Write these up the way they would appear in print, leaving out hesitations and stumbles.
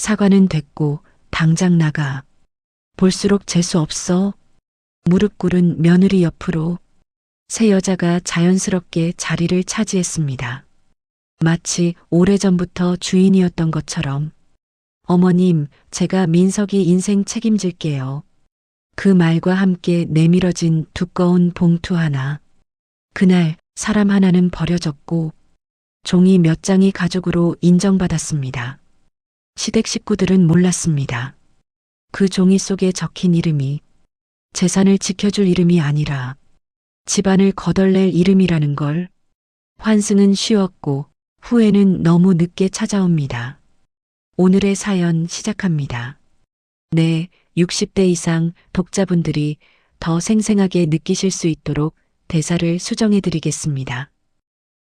사과는 됐고 당장 나가. 볼수록 재수 없어. 무릎 꿇은 며느리 옆으로 새 여자가 자연스럽게 자리를 차지했습니다. 마치 오래전부터 주인이었던 것처럼. 어머님, 제가 민석이 인생 책임질게요. 그 말과 함께 내밀어진 두꺼운 봉투 하나. 그날 사람 하나는 버려졌고 종이 몇 장이 가족으로 인정받았습니다. 시댁 식구들은 몰랐습니다. 그 종이 속에 적힌 이름이 재산을 지켜줄 이름이 아니라 집안을 거덜낼 이름이라는 걸. 환승은 쉬웠고 후회는 너무 늦게 찾아옵니다. 오늘의 사연 시작합니다. 네, 60대 이상 독자분들이 더 생생하게 느끼실 수 있도록 대사를 수정해 드리겠습니다.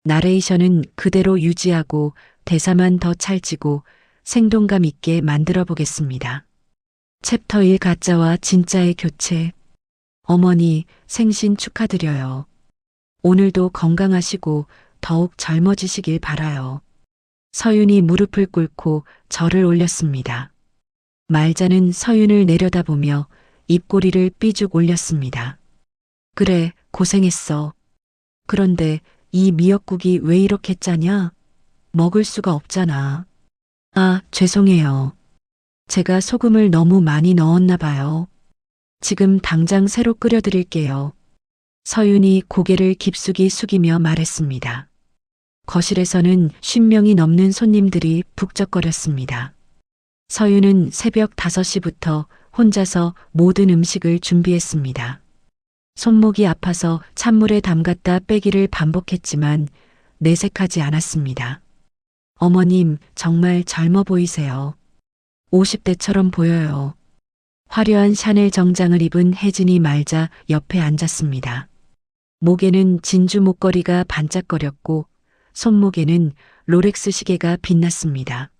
나레이션은 그대로 유지하고 대사만 더 찰지고 생동감 있게 만들어 보겠습니다. 챕터 1 가짜와 진짜의 교체. 어머니, 생신 축하드려요. 오늘도 건강하시고 더욱 젊어지시길 바라요. 서윤이 무릎을 꿇고 절을 올렸습니다. 말자는 서윤을 내려다보며 입꼬리를 삐죽 올렸습니다. 그래, 고생했어. 그런데 이 미역국이 왜 이렇게 짜냐? 먹을 수가 없잖아. 아, 죄송해요. 제가 소금을 너무 많이 넣었나 봐요. 지금 당장 새로 끓여드릴게요. 서윤이 고개를 깊숙이 숙이며 말했습니다. 거실에서는 50명이 넘는 손님들이 북적거렸습니다. 서윤은 새벽 5시부터 혼자서 모든 음식을 준비했습니다. 손목이 아파서 찬물에 담갔다 빼기를 반복했지만 내색하지 않았습니다. 어머님, 정말 젊어 보이세요. 50대처럼 보여요. 화려한 샤넬 정장을 입은 혜진이 말자 옆에 앉았습니다. 목에는 진주 목걸이가 반짝거렸고 손목에는 롤렉스 시계가 빛났습니다.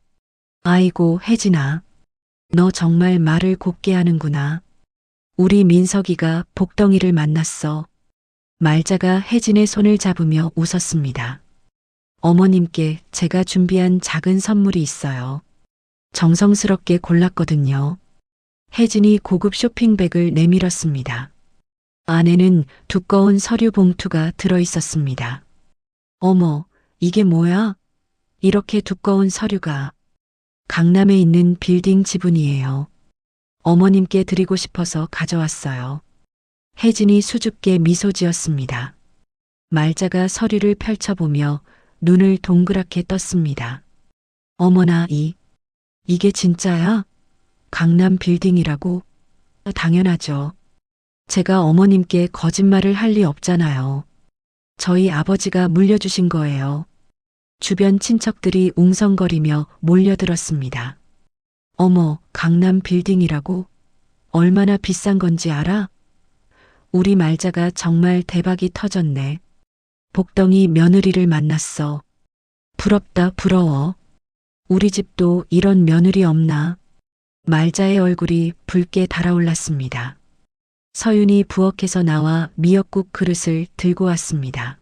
아이고, 혜진아. 너 정말 말을 곱게 하는구나. 우리 민석이가 복덩이를 만났어. 말자가 혜진의 손을 잡으며 웃었습니다. 어머님께 제가 준비한 작은 선물이 있어요. 정성스럽게 골랐거든요. 혜진이 고급 쇼핑백을 내밀었습니다. 안에는 두꺼운 서류 봉투가 들어 있었습니다. 어머, 이게 뭐야? 이렇게 두꺼운 서류가. 강남에 있는 빌딩 지분이에요. 어머님께 드리고 싶어서 가져왔어요. 혜진이 수줍게 미소 지었습니다. 말자가 서류를 펼쳐보며 눈을 동그랗게 떴습니다. 어머나, 이게 진짜야? 강남 빌딩이라고? 당연하죠. 제가 어머님께 거짓말을 할 리 없잖아요. 저희 아버지가 물려주신 거예요. 주변 친척들이 웅성거리며 몰려들었습니다. 어머, 강남 빌딩이라고? 얼마나 비싼 건지 알아? 우리 말자가 정말 대박이 터졌네. 복덩이 며느리를 만났어. 부럽다, 부러워. 우리 집도 이런 며느리 없나? 말자의 얼굴이 붉게 달아올랐습니다. 서윤이 부엌에서 나와 미역국 그릇을 들고 왔습니다.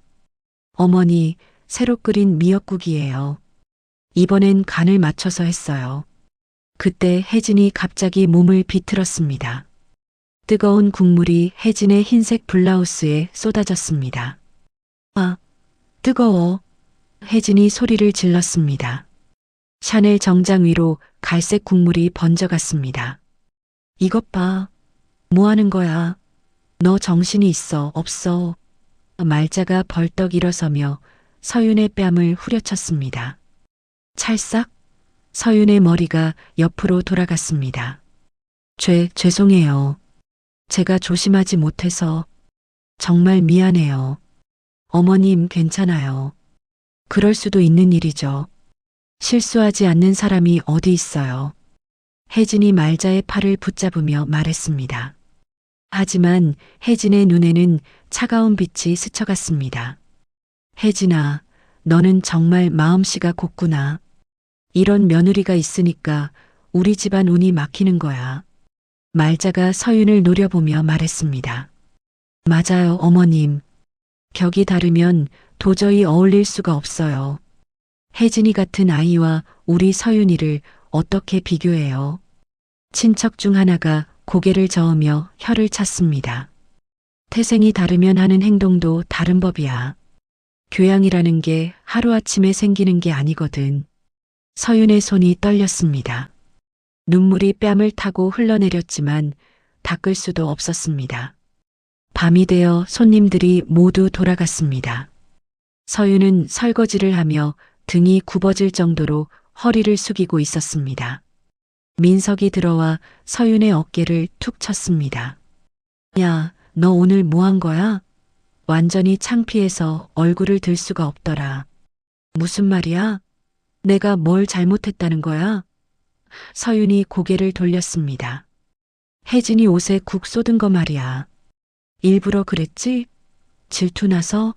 어머니, 새로 끓인 미역국이에요. 이번엔 간을 맞춰서 했어요. 그때 혜진이 갑자기 몸을 비틀었습니다. 뜨거운 국물이 혜진의 흰색 블라우스에 쏟아졌습니다. 아, 뜨거워. 혜진이 소리를 질렀습니다. 샤넬 정장 위로 갈색 국물이 번져갔습니다. 이것 봐. 뭐 하는 거야? 너 정신이 있어, 없어? 말자가 벌떡 일어서며 서윤의 뺨을 후려쳤습니다. 찰싹? 서윤의 머리가 옆으로 돌아갔습니다. 죄송해요. 제가 조심하지 못해서. 정말 미안해요. 어머님, 괜찮아요. 그럴 수도 있는 일이죠. 실수하지 않는 사람이 어디 있어요. 혜진이 말자의 팔을 붙잡으며 말했습니다. 하지만 혜진의 눈에는 차가운 빛이 스쳐갔습니다. 혜진아, 너는 정말 마음씨가 곱구나. 이런 며느리가 있으니까 우리 집안 운이 막히는 거야. 말자가 서윤을 노려보며 말했습니다. 맞아요, 어머님. 격이 다르면 도저히 어울릴 수가 없어요. 혜진이 같은 아이와 우리 서윤이를 어떻게 비교해요? 친척 중 하나가 고개를 저으며 혀를 찼습니다. 태생이 다르면 하는 행동도 다른 법이야. 교양이라는 게 하루아침에 생기는 게 아니거든. 서윤의 손이 떨렸습니다. 눈물이 뺨을 타고 흘러내렸지만 닦을 수도 없었습니다. 밤이 되어 손님들이 모두 돌아갔습니다. 서윤은 설거지를 하며 등이 굽어질 정도로 허리를 숙이고 있었습니다. 민석이 들어와 서윤의 어깨를 툭 쳤습니다. 야, 너 오늘 뭐 한 거야? 완전히 창피해서 얼굴을 들 수가 없더라. 무슨 말이야? 내가 뭘 잘못했다는 거야? 서윤이 고개를 돌렸습니다. 혜진이 옷에 국 쏟은 거 말이야. 일부러 그랬지? 질투나서?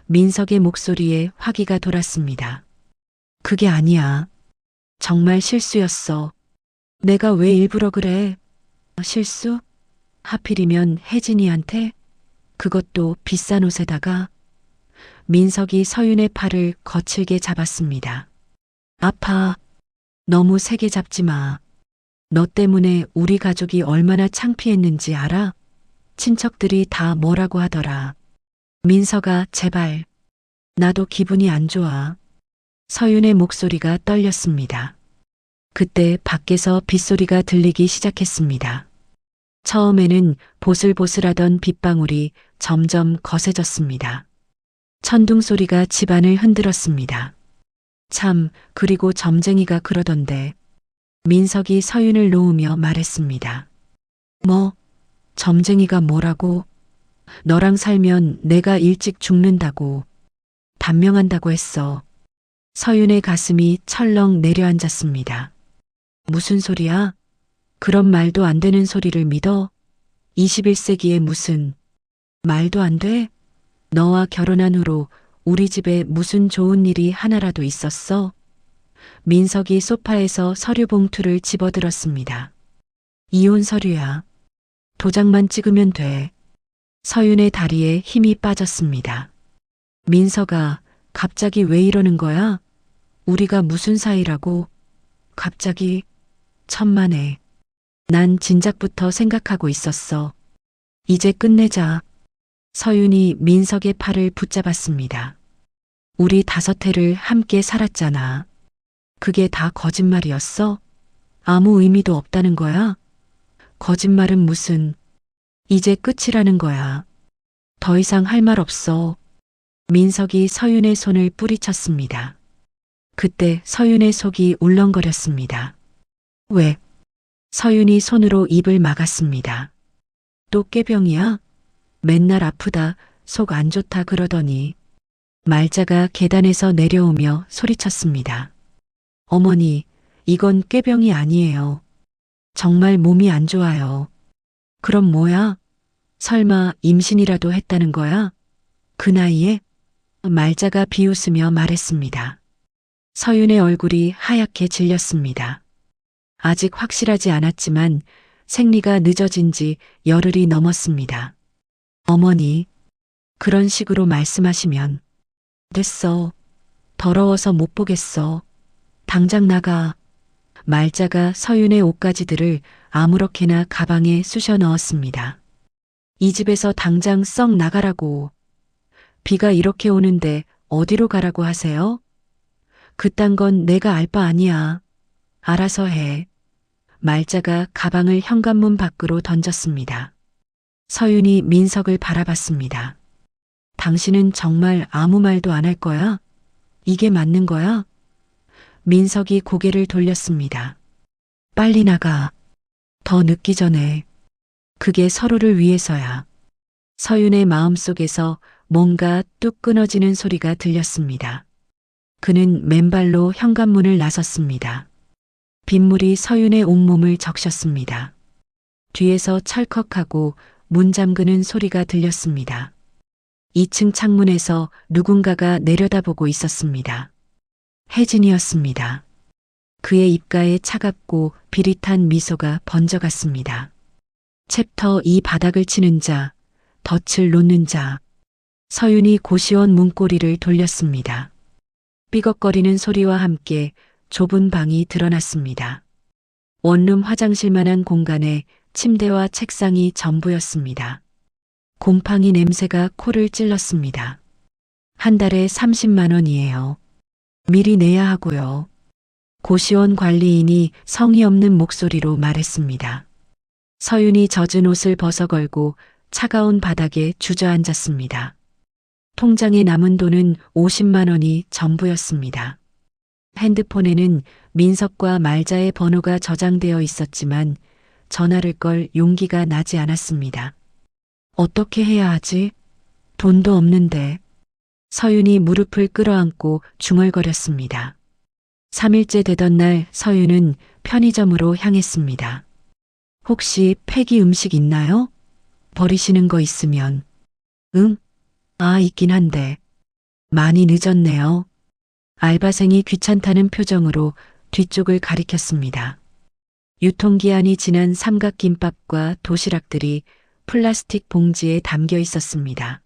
민석의 목소리에 화기가 돌았습니다. 그게 아니야. 정말 실수였어. 내가 왜 일부러 그래? 실수? 하필이면 혜진이한테? 그것도 비싼 옷에다가. 민석이 서윤의 팔을 거칠게 잡았습니다. 아파. 너무 세게 잡지 마. 너 때문에 우리 가족이 얼마나 창피했는지 알아? 친척들이 다 뭐라고 하더라. 민석아, 제발. 나도 기분이 안 좋아. 서윤의 목소리가 떨렸습니다. 그때 밖에서 빗소리가 들리기 시작했습니다. 처음에는 보슬보슬하던 빗방울이 점점 거세졌습니다. 천둥 소리가 집안을 흔들었습니다. 참, 그리고 점쟁이가 그러던데. 민석이 서윤을 놓으며 말했습니다. 뭐? 점쟁이가 뭐라고? 너랑 살면 내가 일찍 죽는다고. 단명한다고 했어. 서윤의 가슴이 철렁 내려앉았습니다. 무슨 소리야? 그런 말도 안 되는 소리를 믿어? 21세기에 무슨 말도 안 돼? 너와 결혼한 후로 우리 집에 무슨 좋은 일이 하나라도 있었어? 민석이 소파에서 서류 봉투를 집어들었습니다. 이혼 서류야. 도장만 찍으면 돼. 서윤의 다리에 힘이 빠졌습니다. 민석아, 갑자기 왜 이러는 거야? 우리가 무슨 사이라고? 갑자기? 천만에. 난 진작부터 생각하고 있었어. 이제 끝내자. 서윤이 민석의 팔을 붙잡았습니다. 우리 5해를 함께 살았잖아. 그게 다 거짓말이었어? 아무 의미도 없다는 거야? 거짓말은 무슨. 이제 끝이라는 거야. 더 이상 할 말 없어. 민석이 서윤의 손을 뿌리쳤습니다. 그때 서윤의 속이 울렁거렸습니다. 왜? 서윤이 손으로 입을 막았습니다. 또 꾀병이야? 맨날 아프다, 속 안 좋다 그러더니. 말자가 계단에서 내려오며 소리쳤습니다. 어머니, 이건 꾀병이 아니에요. 정말 몸이 안 좋아요. 그럼 뭐야? 설마 임신이라도 했다는 거야? 그 나이에? 말자가 비웃으며 말했습니다. 서윤의 얼굴이 하얗게 질렸습니다. 아직 확실하지 않았지만 생리가 늦어진 지 열흘이 넘었습니다. 어머니, 그런 식으로 말씀하시면. 됐어. 더러워서 못 보겠어. 당장 나가. 말자가 서윤의 옷가지들을 아무렇게나 가방에 쑤셔 넣었습니다. 이 집에서 당장 썩 나가라고. 비가 이렇게 오는데 어디로 가라고 하세요? 그딴 건 내가 알 바 아니야. 알아서 해. 말자가 가방을 현관문 밖으로 던졌습니다. 서윤이 민석을 바라봤습니다. 당신은 정말 아무 말도 안 할 거야? 이게 맞는 거야? 민석이 고개를 돌렸습니다. 빨리 나가. 더 늦기 전에. 그게 서로를 위해서야. 서윤의 마음속에서 뭔가 뚝 끊어지는 소리가 들렸습니다. 그는 맨발로 현관문을 나섰습니다. 빗물이 서윤의 온몸을 적셨습니다. 뒤에서 철컥하고 문 잠그는 소리가 들렸습니다. 2층 창문에서 누군가가 내려다보고 있었습니다. 혜진이었습니다. 그의 입가에 차갑고 비릿한 미소가 번져갔습니다. 챕터 2 바닥을 치는 자, 덫을 놓는 자. 서윤이 고시원 문고리를 돌렸습니다. 삐걱거리는 소리와 함께 좁은 방이 드러났습니다. 원룸 화장실만한 공간에 침대와 책상이 전부였습니다. 곰팡이 냄새가 코를 찔렀습니다. 한 달에 30만 원이에요. 미리 내야 하고요. 고시원 관리인이 성의 없는 목소리로 말했습니다. 서윤이 젖은 옷을 벗어걸고 차가운 바닥에 주저앉았습니다. 통장에 남은 돈은 50만 원이 전부였습니다. 핸드폰에는 민석과 말자의 번호가 저장되어 있었지만 전화를 걸 용기가 나지 않았습니다. 어떻게 해야 하지? 돈도 없는데. 서윤이 무릎을 끌어안고 중얼거렸습니다. 3일째 되던 날 서윤은 편의점으로 향했습니다. 혹시 폐기 음식 있나요? 버리시는 거 있으면. 응? 아, 있긴 한데. 많이 늦었네요. 알바생이 귀찮다는 표정으로 뒤쪽을 가리켰습니다. 유통기한이 지난 삼각김밥과 도시락들이 플라스틱 봉지에 담겨 있었습니다.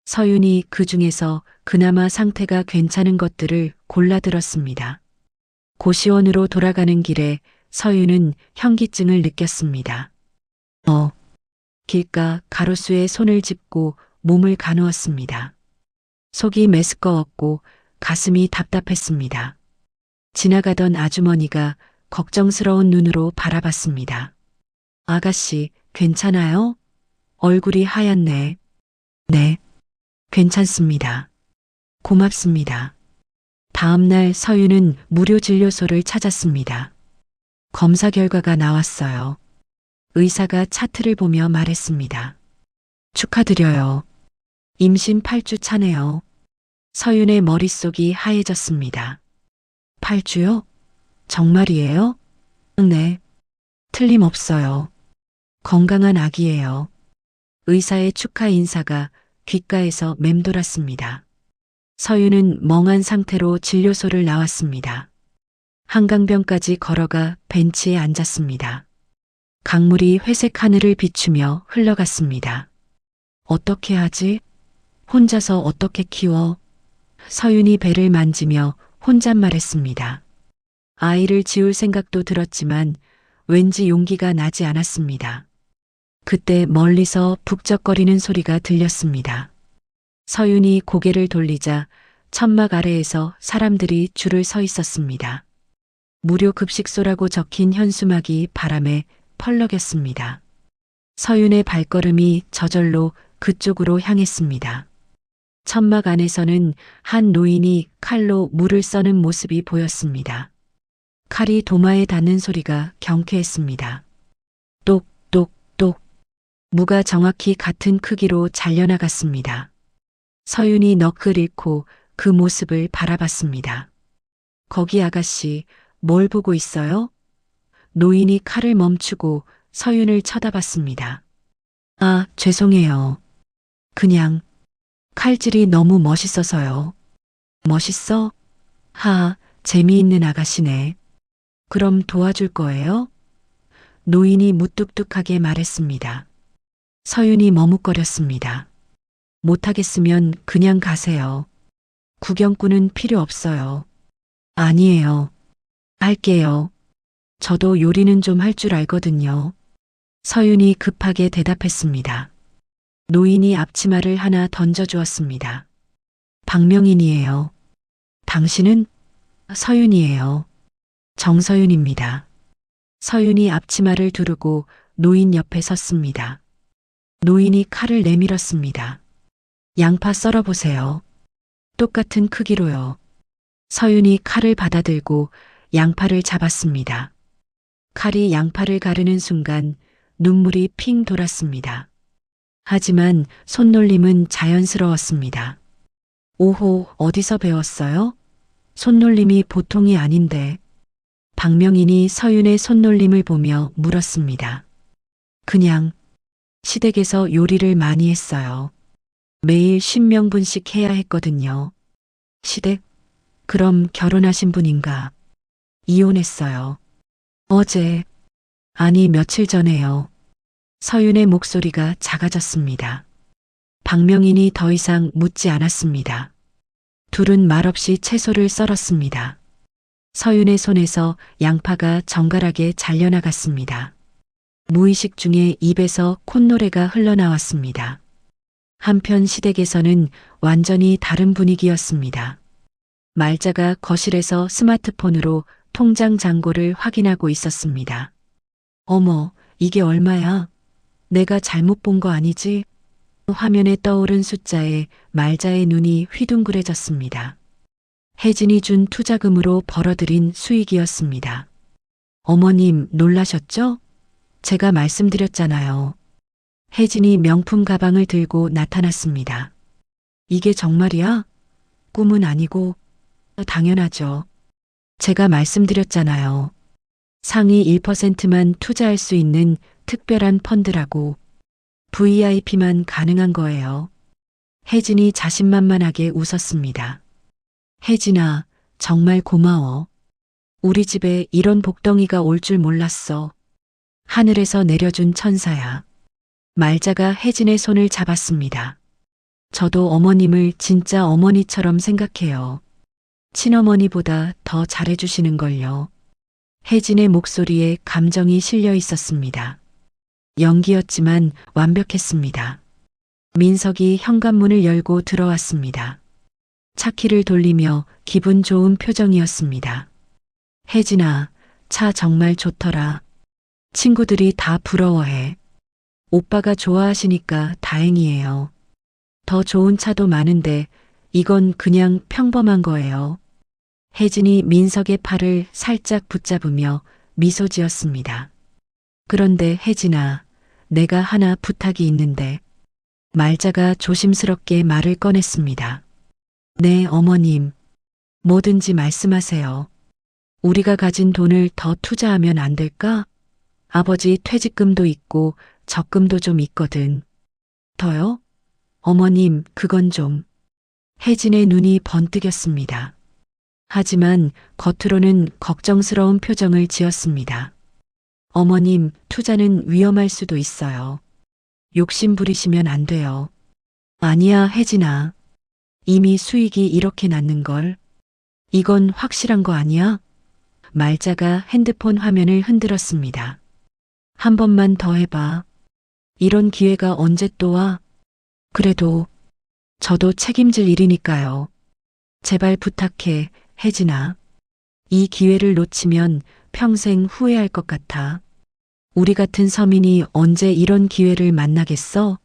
서윤이 그 중에서 그나마 상태가 괜찮은 것들을 골라 들었습니다. 고시원으로 돌아가는 길에 서윤은 현기증을 느꼈습니다. 길가 가로수에 손을 짚고 몸을 가누었습니다. 속이 메스꺼웠고 가슴이 답답했습니다. 지나가던 아주머니가 걱정스러운 눈으로 바라봤습니다. 아가씨, 괜찮아요? 얼굴이 하얗네. 네, 괜찮습니다. 고맙습니다. 다음 날 서윤은 무료 진료소를 찾았습니다. 검사 결과가 나왔어요. 의사가 차트를 보며 말했습니다. 축하드려요. 임신 8주 차네요. 서윤의 머릿속이 하얘졌습니다. 8주요? 정말이에요? 네. 틀림없어요. 건강한 아기예요. 의사의 축하 인사가 귓가에서 맴돌았습니다. 서윤은 멍한 상태로 진료소를 나왔습니다. 한강변까지 걸어가 벤치에 앉았습니다. 강물이 회색 하늘을 비추며 흘러갔습니다. 어떻게 하지? 혼자서 어떻게 키워? 서윤이 배를 만지며 혼잣말했습니다. 아이를 지울 생각도 들었지만 왠지 용기가 나지 않았습니다. 그때 멀리서 북적거리는 소리가 들렸습니다. 서윤이 고개를 돌리자 천막 아래에서 사람들이 줄을 서 있었습니다. 무료 급식소라고 적힌 현수막이 바람에 펄럭였습니다. 서윤의 발걸음이 저절로 그쪽으로 향했습니다. 천막 안에서는 한 노인이 칼로 물을 써는 모습이 보였습니다. 칼이 도마에 닿는 소리가 경쾌했습니다. 똑똑똑. 무가 정확히 같은 크기로 잘려나갔습니다. 서윤이 넋을 잃고 그 모습을 바라봤습니다. 거기 아가씨, 뭘 보고 있어요? 노인이 칼을 멈추고 서윤을 쳐다봤습니다. 아, 죄송해요. 그냥 칼질이 너무 멋있어서요. 멋있어? 하, 재미있는 아가씨네. 그럼 도와줄 거예요? 노인이 무뚝뚝하게 말했습니다. 서윤이 머뭇거렸습니다. 못하겠으면 그냥 가세요. 구경꾼은 필요 없어요. 아니에요. 할게요. 저도 요리는 좀 할 줄 알거든요. 서윤이 급하게 대답했습니다. 노인이 앞치마를 하나 던져주었습니다. 박명인이에요. 당신은? 서윤이에요. 정서윤입니다. 서윤이 앞치마를 두르고 노인 옆에 섰습니다. 노인이 칼을 내밀었습니다. 양파 썰어보세요. 똑같은 크기로요. 서윤이 칼을 받아들고 양파를 잡았습니다. 칼이 양파를 가르는 순간 눈물이 핑 돌았습니다. 하지만 손놀림은 자연스러웠습니다. 오호, 어디서 배웠어요? 손놀림이 보통이 아닌데. 박명인이 서윤의 손놀림을 보며 물었습니다. 그냥 시댁에서 요리를 많이 했어요. 매일 10명분씩 해야 했거든요. 시댁? 그럼 결혼하신 분인가? 이혼했어요. 어제? 아니, 며칠 전에요. 서윤의 목소리가 작아졌습니다. 박명인이 더 이상 묻지 않았습니다. 둘은 말없이 채소를 썰었습니다. 서윤의 손에서 양파가 정갈하게 잘려나갔습니다. 무의식 중에 입에서 콧노래가 흘러나왔습니다. 한편 시댁에서는 완전히 다른 분위기였습니다. 말자가 거실에서 스마트폰으로 통장 잔고를 확인하고 있었습니다. 어머, 이게 얼마야? 내가 잘못 본 거 아니지? 화면에 떠오른 숫자에 말자의 눈이 휘둥그레졌습니다. 혜진이 준 투자금으로 벌어들인 수익이었습니다. 어머님 놀라셨죠? 제가 말씀드렸잖아요. 혜진이 명품 가방을 들고 나타났습니다. 이게 정말이야? 꿈은 아니고 당연하죠. 제가 말씀드렸잖아요. 상위 1%만 투자할 수 있는 특별한 펀드라고. VIP만 가능한 거예요. 혜진이 자신만만하게 웃었습니다. 혜진아, 정말 고마워. 우리 집에 이런 복덩이가 올 줄 몰랐어. 하늘에서 내려준 천사야. 말자가 혜진의 손을 잡았습니다. 저도 어머님을 진짜 어머니처럼 생각해요. 친어머니보다 더 잘해주시는걸요. 혜진의 목소리에 감정이 실려 있었습니다. 연기였지만 완벽했습니다. 민석이 현관문을 열고 들어왔습니다. 차키를 돌리며 기분 좋은 표정이었습니다. 혜진아, 차 정말 좋더라. 친구들이 다 부러워해. 오빠가 좋아하시니까 다행이에요. 더 좋은 차도 많은데 이건 그냥 평범한 거예요. 혜진이 민석의 팔을 살짝 붙잡으며 미소 지었습니다. 그런데 혜진아, 내가 하나 부탁이 있는데. 말자가 조심스럽게 말을 꺼냈습니다. 네, 어머님. 뭐든지 말씀하세요. 우리가 가진 돈을 더 투자하면 안 될까? 아버지 퇴직금도 있고 적금도 좀 있거든. 더요? 어머님, 그건 좀. 혜진의 눈이 번뜩였습니다. 하지만 겉으로는 걱정스러운 표정을 지었습니다. 어머님, 투자는 위험할 수도 있어요. 욕심 부리시면 안 돼요. 아니야, 혜진아. 이미 수익이 이렇게 났는걸. 이건 확실한 거 아니야? 말자가 핸드폰 화면을 흔들었습니다. 한 번만 더 해봐. 이런 기회가 언제 또 와? 그래도 저도 책임질 일이니까요. 제발 부탁해, 혜진아. 이 기회를 놓치면 평생 후회할 것 같아. 우리 같은 서민이 언제 이런 기회를 만나겠어?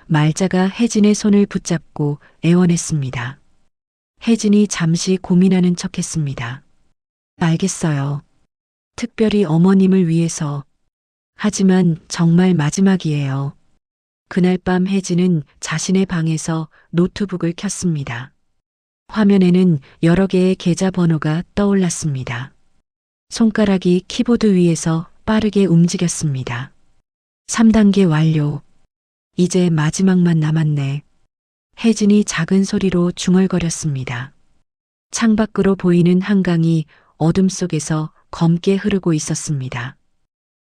말자가 혜진의 손을 붙잡고 애원했습니다. 혜진이 잠시 고민하는 척했습니다. 알겠어요. 특별히 어머님을 위해서. 하지만 정말 마지막이에요. 그날 밤 혜진은 자신의 방에서 노트북을 켰습니다. 화면에는 여러 개의 계좌번호가 떠올랐습니다. 손가락이 키보드 위에서 빠르게 움직였습니다. 3단계 완료. 이제 마지막만 남았네. 혜진이 작은 소리로 중얼거렸습니다. 창밖으로 보이는 한강이 어둠 속에서 검게 흐르고 있었습니다.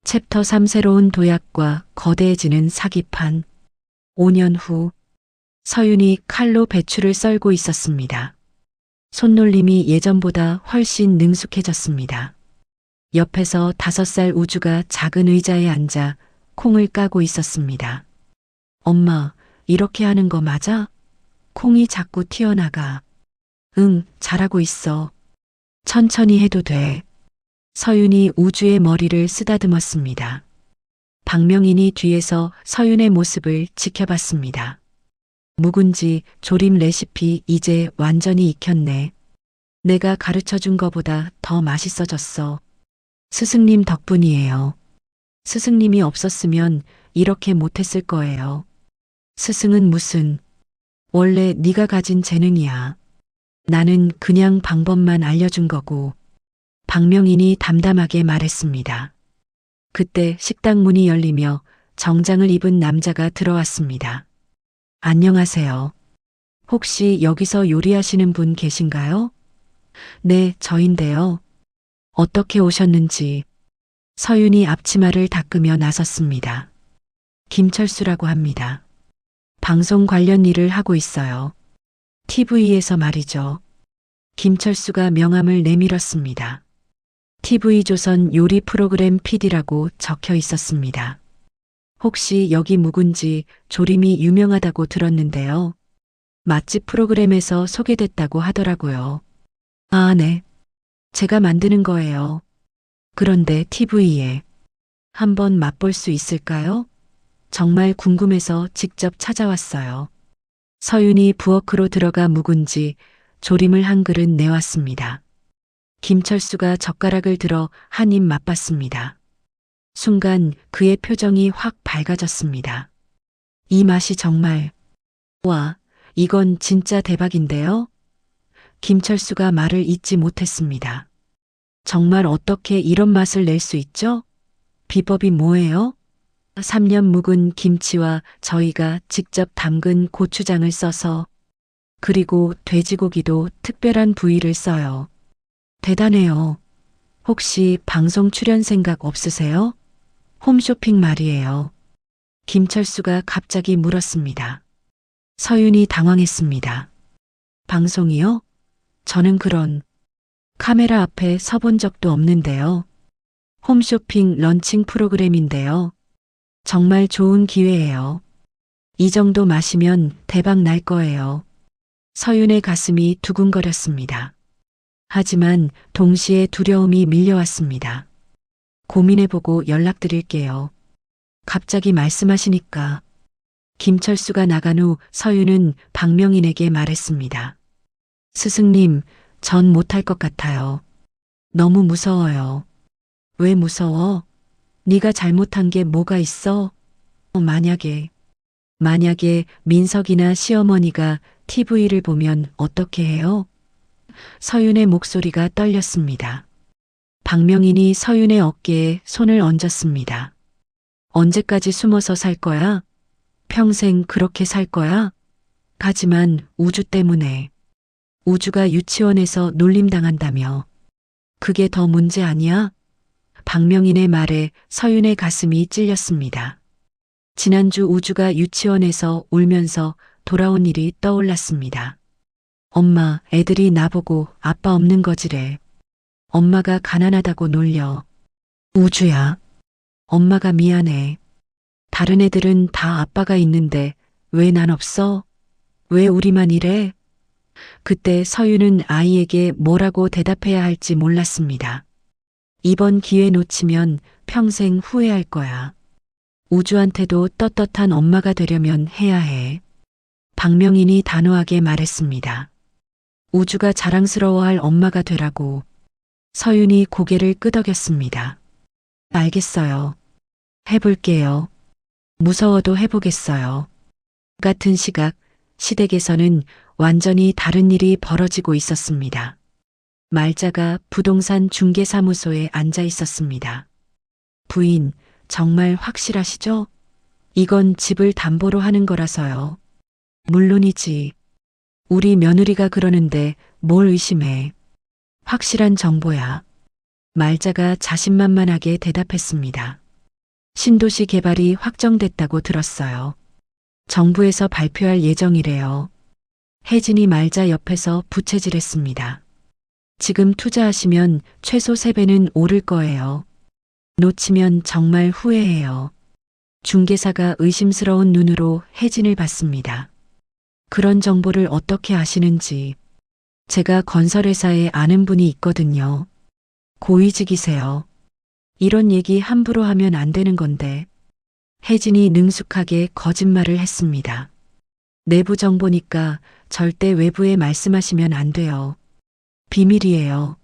챕터 3 새로운 도약과 거대해지는 사기판. 5년 후 서윤이 칼로 배추를 썰고 있었습니다. 손놀림이 예전보다 훨씬 능숙해졌습니다. 옆에서 5살 우주가 작은 의자에 앉아 콩을 까고 있었습니다. 엄마, 이렇게 하는 거 맞아? 콩이 자꾸 튀어나가. 응, 잘하고 있어. 천천히 해도 돼. 서윤이 우주의 머리를 쓰다듬었습니다. 박명인이 뒤에서 서윤의 모습을 지켜봤습니다. 묵은지 조림 레시피 이제 완전히 익혔네. 내가 가르쳐준 거보다 더 맛있어졌어. 스승님 덕분이에요. 스승님이 없었으면 이렇게 못했을 거예요. 스승은 무슨, 원래 네가 가진 재능이야. 나는 그냥 방법만 알려준 거고. 박명인이 담담하게 말했습니다. 그때 식당 문이 열리며 정장을 입은 남자가 들어왔습니다. 안녕하세요. 혹시 여기서 요리하시는 분 계신가요? 네, 저인데요. 어떻게 오셨는지. 서윤이 앞치마를 닦으며 나섰습니다. 김철수라고 합니다. 방송 관련 일을 하고 있어요. TV에서 말이죠. 김철수가 명함을 내밀었습니다. TV조선 요리 프로그램 PD라고 적혀 있었습니다. 혹시 여기 묵은지 조림이 유명하다고 들었는데요. 맛집 프로그램에서 소개됐다고 하더라고요. 아, 네. 제가 만드는 거예요. 그런데 TV에 한번 맛볼 수 있을까요? 정말 궁금해서 직접 찾아왔어요. 서윤이 부엌으로 들어가 묵은지 조림을 한 그릇 내왔습니다. 김철수가 젓가락을 들어 한 입 맛봤습니다. 순간 그의 표정이 확 밝아졌습니다. 이 맛이 정말, 와, 이건 진짜 대박인데요? 김철수가 말을 잇지 못했습니다. 정말 어떻게 이런 맛을 낼 수 있죠? 비법이 뭐예요? 3년 묵은 김치와 저희가 직접 담근 고추장을 써서, 그리고 돼지고기도 특별한 부위를 써요. 대단해요. 혹시 방송 출연 생각 없으세요? 홈쇼핑 말이에요. 김철수가 갑자기 물었습니다. 서윤이 당황했습니다. 방송이요? 저는 그런 카메라 앞에 서본 적도 없는데요. 홈쇼핑 런칭 프로그램인데요. 정말 좋은 기회예요. 이 정도 마시면 대박 날 거예요. 서윤의 가슴이 두근거렸습니다. 하지만 동시에 두려움이 밀려왔습니다. 고민해보고 연락드릴게요. 갑자기 말씀하시니까 김철수가 나간 후 서윤은 박명인에게 말했습니다. 스승님, 전 못할 것 같아요. 너무 무서워요. 왜 무서워? 네가 잘못한 게 뭐가 있어? 만약에 민석이나 시어머니가 TV를 보면 어떻게 해요? 서윤의 목소리가 떨렸습니다. 박명인이 서윤의 어깨에 손을 얹었습니다. 언제까지 숨어서 살 거야? 평생 그렇게 살 거야? 하지만 우주 때문에. 우주가 유치원에서 놀림당한다며. 그게 더 문제 아니야? 박명인의 말에 서윤의 가슴이 찔렸습니다. 지난주 우주가 유치원에서 울면서 돌아온 일이 떠올랐습니다. 엄마, 애들이 나보고 아빠 없는 거지래. 엄마가 가난하다고 놀려. 우주야. 엄마가 미안해. 다른 애들은 다 아빠가 있는데 왜 난 없어? 왜 우리만 이래? 그때 서윤은 아이에게 뭐라고 대답해야 할지 몰랐습니다. 이번 기회 놓치면 평생 후회할 거야. 우주한테도 떳떳한 엄마가 되려면 해야 해. 박명인이 단호하게 말했습니다. 우주가 자랑스러워할 엄마가 되라고. 서윤이 고개를 끄덕였습니다. 알겠어요. 해볼게요. 무서워도 해보겠어요. 같은 시각, 시댁에서는 완전히 다른 일이 벌어지고 있었습니다. 말자가 부동산 중개사무소에 앉아 있었습니다. 부인, 정말 확실하시죠? 이건 집을 담보로 하는 거라서요. 물론이지. 우리 며느리가 그러는데 뭘 의심해. 확실한 정보야. 말자가 자신만만하게 대답했습니다. 신도시 개발이 확정됐다고 들었어요. 정부에서 발표할 예정이래요. 혜진이 말자 옆에서 부채질했습니다. 지금 투자하시면 최소 3배는 오를 거예요. 놓치면 정말 후회해요. 중개사가 의심스러운 눈으로 혜진을 봤습니다. 그런 정보를 어떻게 아시는지. 제가 건설회사에 아는 분이 있거든요. 고위직이세요. 이런 얘기 함부로 하면 안 되는 건데. 혜진이 능숙하게 거짓말을 했습니다. 내부 정보니까 절대 외부에 말씀하시면 안 돼요. 비밀이에요.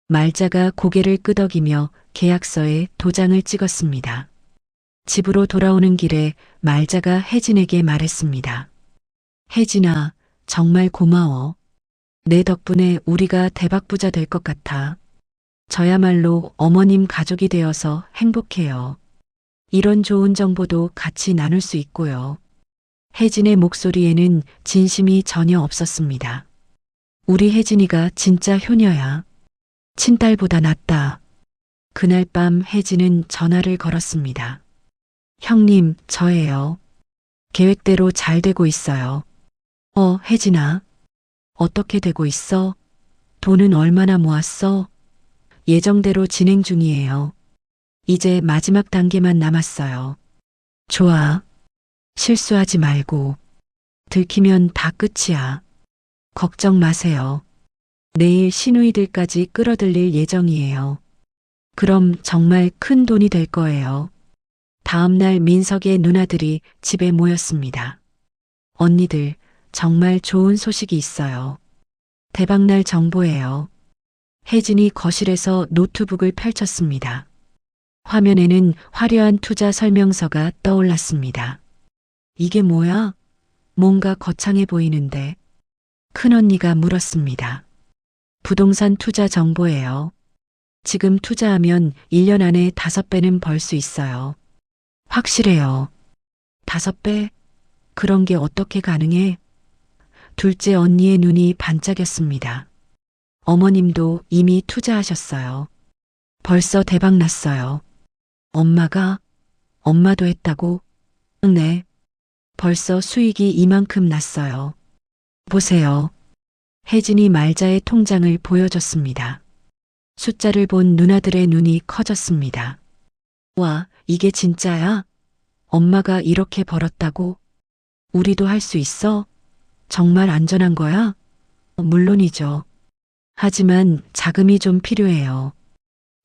말자가 고개를 끄덕이며 계약서에 도장을 찍었습니다. 집으로 돌아오는 길에 말자가 혜진에게 말했습니다. 혜진아, 정말 고마워. 내 덕분에 우리가 대박부자 될 것 같아. 저야말로 어머님 가족이 되어서 행복해요. 이런 좋은 정보도 같이 나눌 수 있고요. 혜진의 목소리에는 진심이 전혀 없었습니다. 우리 혜진이가 진짜 효녀야. 친딸보다 낫다. 그날 밤 혜진은 전화를 걸었습니다. 형님, 저예요. 계획대로 잘 되고 있어요. 혜진아. 어떻게 되고 있어? 돈은 얼마나 모았어? 예정대로 진행 중이에요. 이제 마지막 단계만 남았어요. 좋아. 실수하지 말고. 들키면 다 끝이야. 걱정 마세요. 내일 시누이들까지 끌어들일 예정이에요. 그럼 정말 큰 돈이 될 거예요. 다음 날 민석의 누나들이 집에 모였습니다. 언니들, 정말 좋은 소식이 있어요. 대박날 정보예요. 혜진이 거실에서 노트북을 펼쳤습니다. 화면에는 화려한 투자 설명서가 떠올랐습니다. 이게 뭐야? 뭔가 거창해 보이는데. 큰언니가 물었습니다. 부동산 투자 정보예요. 지금 투자하면 1년 안에 5배는 벌 수 있어요. 확실해요. 5배? 그런 게 어떻게 가능해? 둘째 언니의 눈이 반짝였습니다. 어머님도 이미 투자하셨어요. 벌써 대박 났어요. 엄마가? 엄마도 했다고? 네. 벌써 수익이 이만큼 났어요. 보세요. 혜진이 말자의 통장을 보여줬습니다. 숫자를 본 누나들의 눈이 커졌습니다. 와, 이게 진짜야? 엄마가 이렇게 벌었다고? 우리도 할 수 있어? 정말 안전한 거야? 물론이죠. 하지만 자금이 좀 필요해요.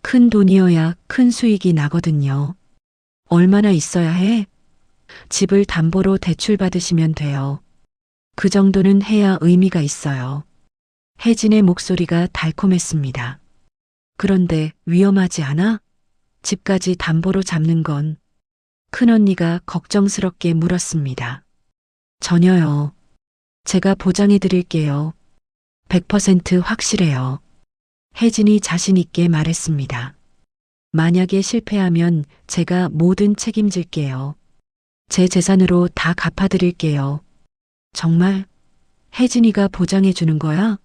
큰 돈이어야 큰 수익이 나거든요. 얼마나 있어야 해? 집을 담보로 대출 받으시면 돼요. 그 정도는 해야 의미가 있어요. 혜진의 목소리가 달콤했습니다. 그런데 위험하지 않아? 집까지 담보로 잡는 건. 큰언니가 걱정스럽게 물었습니다. 전혀요. 제가 보장해 드릴게요. 100% 확실해요. 혜진이 자신 있게 말했습니다. 만약에 실패하면 제가 모든 책임질게요. 제 재산으로 다 갚아드릴게요. 정말? 혜진이가 보장해 주는 거야?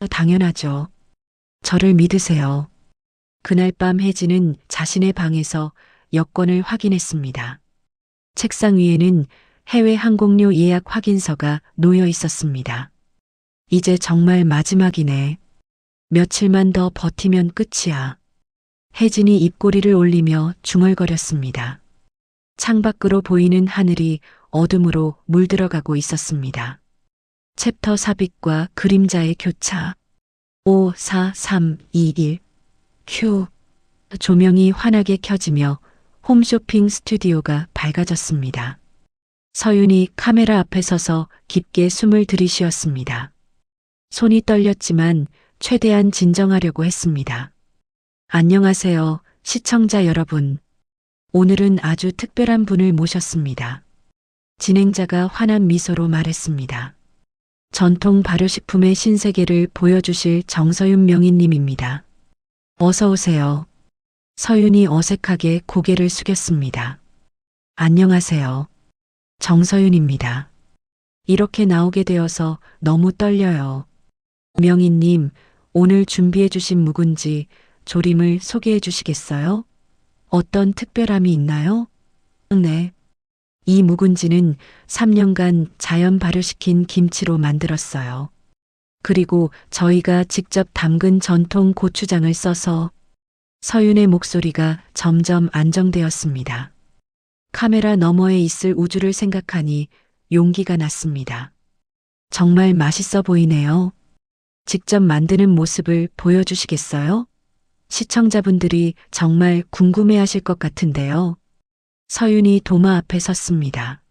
당연하죠. 저를 믿으세요. 그날 밤 혜진은 자신의 방에서 여권을 확인했습니다. 책상 위에는 해외 항공료 예약 확인서가 놓여 있었습니다. 이제 정말 마지막이네. 며칠만 더 버티면 끝이야. 혜진이 입꼬리를 올리며 중얼거렸습니다. 창밖으로 보이는 하늘이 어둠으로 물들어가고 있었습니다. 챕터 삽입과 그림자의 교차. 5, 4, 3, 2, 1. 큐. 조명이 환하게 켜지며 홈쇼핑 스튜디오가 밝아졌습니다. 서윤이 카메라 앞에 서서 깊게 숨을 들이쉬었습니다. 손이 떨렸지만 최대한 진정하려고 했습니다. 안녕하세요, 시청자 여러분. 오늘은 아주 특별한 분을 모셨습니다. 진행자가 환한 미소로 말했습니다. 전통 발효식품의 신세계를 보여주실 정서윤 명인님입니다. 어서 오세요. 서윤이 어색하게 고개를 숙였습니다. 안녕하세요. 정서윤입니다. 이렇게 나오게 되어서 너무 떨려요. 명인님, 오늘 준비해 주신 묵은지 조림을 소개해 주시겠어요? 어떤 특별함이 있나요? 네. 이 묵은지는 3년간 자연 발효시킨 김치로 만들었어요. 그리고 저희가 직접 담근 전통 고추장을 써서. 서윤의 목소리가 점점 안정되었습니다. 카메라 너머에 있을 우주를 생각하니 용기가 났습니다. 정말 맛있어 보이네요. 직접 만드는 모습을 보여주시겠어요? 시청자분들이 정말 궁금해하실 것 같은데요. 서윤이 도마 앞에 섰습니다.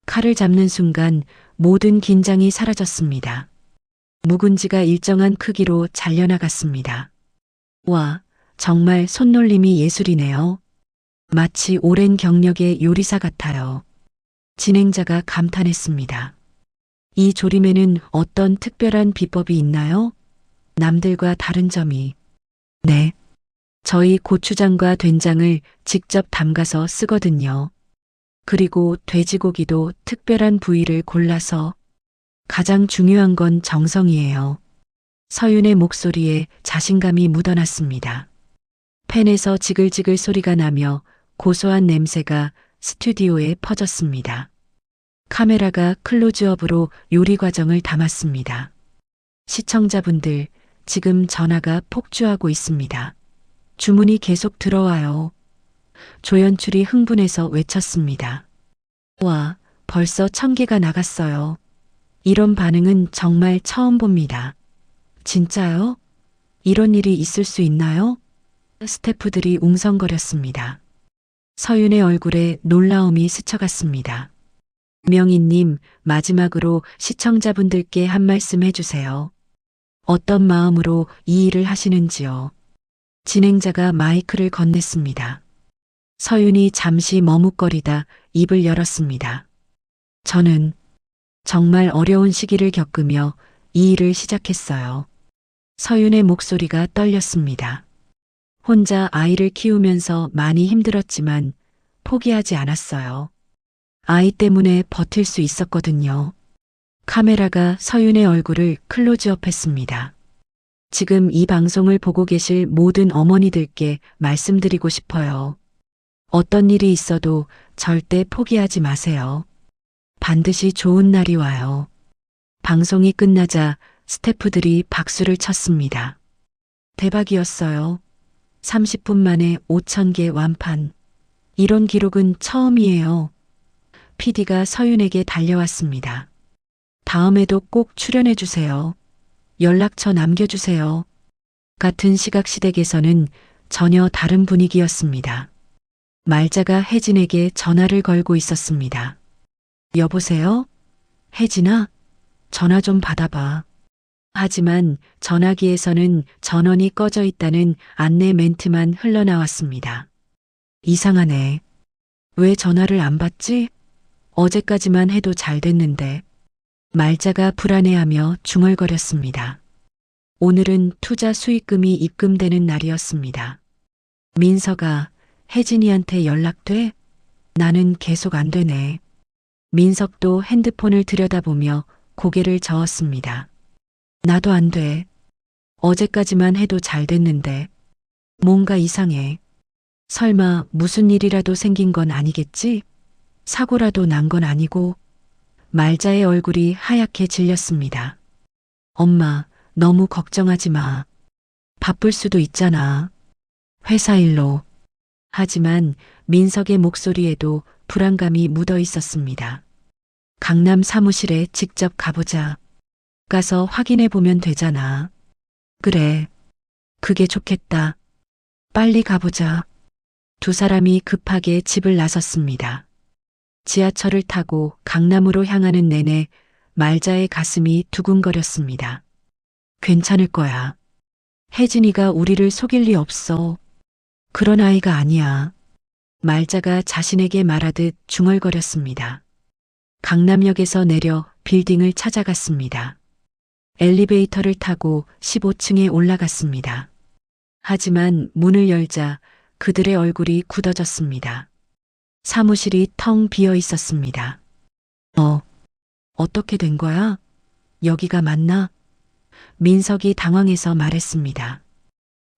칼을 잡는 순간 모든 긴장이 사라졌습니다. 묵은지가 일정한 크기로 잘려나갔습니다. 와, 정말 손놀림이 예술이네요. 마치 오랜 경력의 요리사 같아요. 진행자가 감탄했습니다. 이 조림에는 어떤 특별한 비법이 있나요? 남들과 다른 점이. 네. 저희 고추장과 된장을 직접 담가서 쓰거든요. 그리고 돼지고기도 특별한 부위를 골라서. 가장 중요한 건 정성이에요. 서윤의 목소리에 자신감이 묻어났습니다. 팬에서 지글지글 소리가 나며 고소한 냄새가 스튜디오에 퍼졌습니다. 카메라가 클로즈업으로 요리 과정을 담았습니다. 시청자분들, 지금 전화가 폭주하고 있습니다. 주문이 계속 들어와요. 조연출이 흥분해서 외쳤습니다. 와, 벌써 1000개가 나갔어요. 이런 반응은 정말 처음 봅니다. 진짜요? 이런 일이 있을 수 있나요? 스태프들이 웅성거렸습니다. 서윤의 얼굴에 놀라움이 스쳐갔습니다. 명희님, 마지막으로 시청자분들께 한 말씀 해주세요. 어떤 마음으로 이 일을 하시는지요? 진행자가 마이크를 건넸습니다. 서윤이 잠시 머뭇거리다 입을 열었습니다. 저는 정말 어려운 시기를 겪으며 이 일을 시작했어요. 서윤의 목소리가 떨렸습니다. 혼자 아이를 키우면서 많이 힘들었지만 포기하지 않았어요. 아이 때문에 버틸 수 있었거든요. 카메라가 서윤의 얼굴을 클로즈업했습니다. 지금 이 방송을 보고 계실 모든 어머니들께 말씀드리고 싶어요. 어떤 일이 있어도 절대 포기하지 마세요. 반드시 좋은 날이 와요. 방송이 끝나자 스태프들이 박수를 쳤습니다. 대박이었어요. 30분 만에 5000개 완판. 이런 기록은 처음이에요. PD가 서윤에게 달려왔습니다. 다음에도 꼭 출연해 주세요. 연락처 남겨주세요. 같은 시각시댁에서는 전혀 다른 분위기였습니다. 말자가 혜진에게 전화를 걸고 있었습니다. 여보세요? 혜진아? 전화 좀 받아봐. 하지만 전화기에서는 전원이 꺼져 있다는 안내 멘트만 흘러나왔습니다. 이상하네. 왜 전화를 안 받지? 어제까지만 해도 잘 됐는데. 말자가 불안해하며 중얼거렸습니다. 오늘은 투자 수익금이 입금되는 날이었습니다. 민서가 혜진이한테 연락돼? 나는 계속 안 되네. 민석도 핸드폰을 들여다보며 고개를 저었습니다. 나도 안 돼. 어제까지만 해도 잘 됐는데. 뭔가 이상해. 설마 무슨 일이라도 생긴 건 아니겠지? 사고라도 난 건 아니고. 말자의 얼굴이 하얗게 질렸습니다. 엄마, 너무 걱정하지 마. 바쁠 수도 있잖아. 회사 일로. 하지만 민석의 목소리에도 불안감이 묻어 있었습니다. 강남 사무실에 직접 가보자. 가서 확인해 보면 되잖아. 그래. 그게 좋겠다. 빨리 가보자. 두 사람이 급하게 집을 나섰습니다. 지하철을 타고 강남으로 향하는 내내 말자의 가슴이 두근거렸습니다. 괜찮을 거야. 혜진이가 우리를 속일 리 없어. 그런 아이가 아니야. 말자가 자신에게 말하듯 중얼거렸습니다. 강남역에서 내려 빌딩을 찾아갔습니다. 엘리베이터를 타고 15층에 올라갔습니다. 하지만 문을 열자 그들의 얼굴이 굳어졌습니다. 사무실이 텅 비어 있었습니다. 어떻게 된 거야? 여기가 맞나? 민석이 당황해서 말했습니다.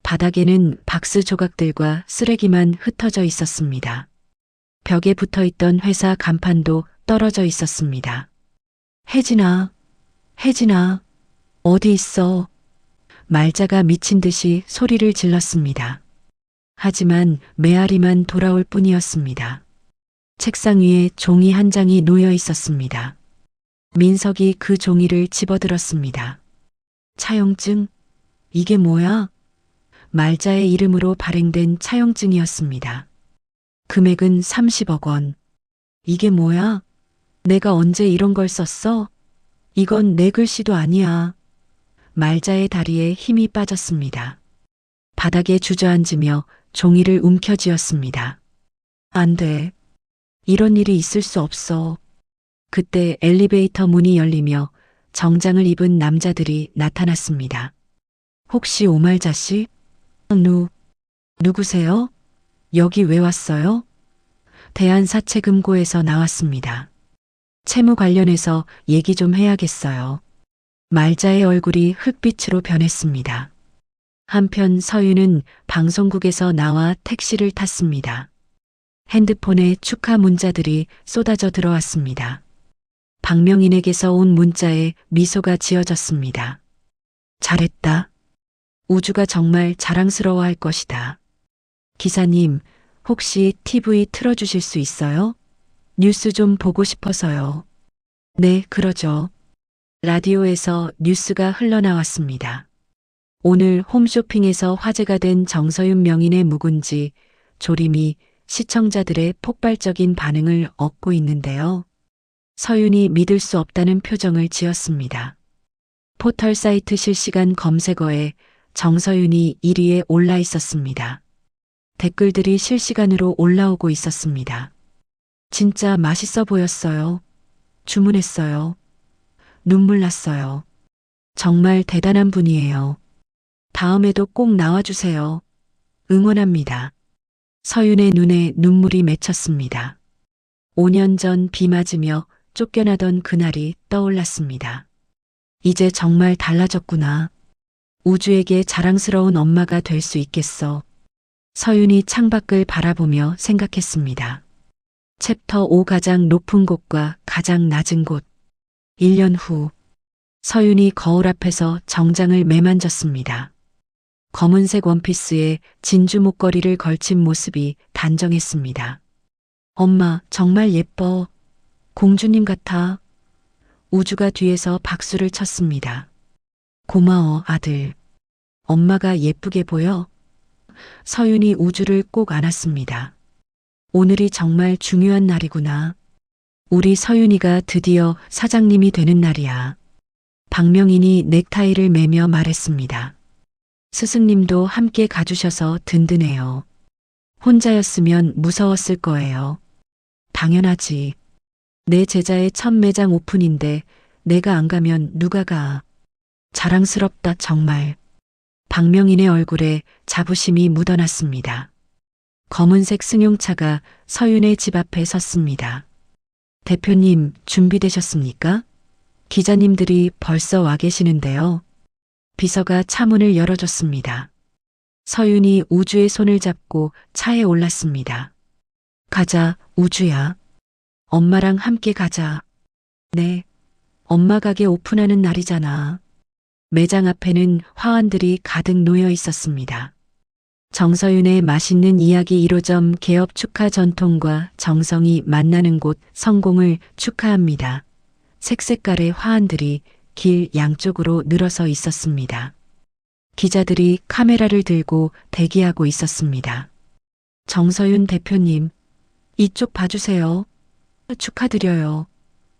바닥에는 박스 조각들과 쓰레기만 흩어져 있었습니다. 벽에 붙어 있던 회사 간판도 떨어져 있었습니다. 혜진아, 혜진아, 어디 있어? 말자가 미친 듯이 소리를 질렀습니다. 하지만 메아리만 돌아올 뿐이었습니다. 책상 위에 종이 한 장이 놓여 있었습니다. 민석이 그 종이를 집어들었습니다. 차용증? 이게 뭐야? 말자의 이름으로 발행된 차용증이었습니다. 금액은 30억 원. 이게 뭐야? 내가 언제 이런 걸 썼어? 이건 내 글씨도 아니야. 말자의 다리에 힘이 빠졌습니다. 바닥에 주저앉으며 종이를 움켜쥐었습니다. 안 돼. 이런 일이 있을 수 없어. 그때 엘리베이터 문이 열리며 정장을 입은 남자들이 나타났습니다. 혹시 오말자 씨? 누구세요? 여기 왜 왔어요? 대한사채금고에서 나왔습니다. 채무 관련해서 얘기 좀 해야겠어요. 말자의 얼굴이 흑빛으로 변했습니다. 한편 서윤은 방송국에서 나와 택시를 탔습니다. 핸드폰에 축하 문자들이 쏟아져 들어왔습니다. 박명인에게서 온 문자에 미소가 지어졌습니다. 잘했다. 우주가 정말 자랑스러워할 것이다. 기사님, 혹시 TV 틀어주실 수 있어요? 뉴스 좀 보고 싶어서요. 네, 그러죠. 라디오에서 뉴스가 흘러나왔습니다. 오늘 홈쇼핑에서 화제가 된 정서윤 명인의 묵은지 조림이 시청자들의 폭발적인 반응을 얻고 있는데요. 서윤이 믿을 수 없다는 표정을 지었습니다. 포털 사이트 실시간 검색어에 정서윤이 1위에 올라 있었습니다. 댓글들이 실시간으로 올라오고 있었습니다. 진짜 맛있어 보였어요. 주문했어요. 눈물 났어요. 정말 대단한 분이에요. 다음에도 꼭 나와주세요. 응원합니다. 서윤의 눈에 눈물이 맺혔습니다. 5년 전 비 맞으며 쫓겨나던 그날이 떠올랐습니다. 이제 정말 달라졌구나. 우주에게 자랑스러운 엄마가 될 수 있겠어. 서윤이 창밖을 바라보며 생각했습니다. 챕터 5 가장 높은 곳과 가장 낮은 곳. 1년 후 서윤이 거울 앞에서 정장을 매만졌습니다. 검은색 원피스에 진주 목걸이를 걸친 모습이 단정했습니다. 엄마, 정말 예뻐. 공주님 같아. 우주가 뒤에서 박수를 쳤습니다. 고마워, 아들. 엄마가 예쁘게 보여? 서윤이 우주를 꼭 안았습니다. 오늘이 정말 중요한 날이구나. 우리 서윤이가 드디어 사장님이 되는 날이야. 박명인이 넥타이를 매며 말했습니다. 스승님도 함께 가주셔서 든든해요. 혼자였으면 무서웠을 거예요. 당연하지. 내 제자의 첫 매장 오픈인데 내가 안 가면 누가 가. 자랑스럽다 정말. 박명인의 얼굴에 자부심이 묻어났습니다. 검은색 승용차가 서윤의 집 앞에 섰습니다. 대표님, 준비되셨습니까? 기자님들이 벌써 와 계시는데요. 비서가 차문을 열어줬습니다. 서윤이 우주의 손을 잡고 차에 올랐습니다. 가자, 우주야. 엄마랑 함께 가자. 네. 엄마 가게 오픈하는 날이잖아. 매장 앞에는 화환들이 가득 놓여 있었습니다. 정서윤의 맛있는 이야기 1호점 개업 축하 전통과 정성이 만나는 곳 성공을 축하합니다. 색색깔의 화환들이 길 양쪽으로 늘어서 있었습니다. 기자들이 카메라를 들고 대기하고 있었습니다. 정서윤 대표님, 이쪽 봐주세요. 축하드려요.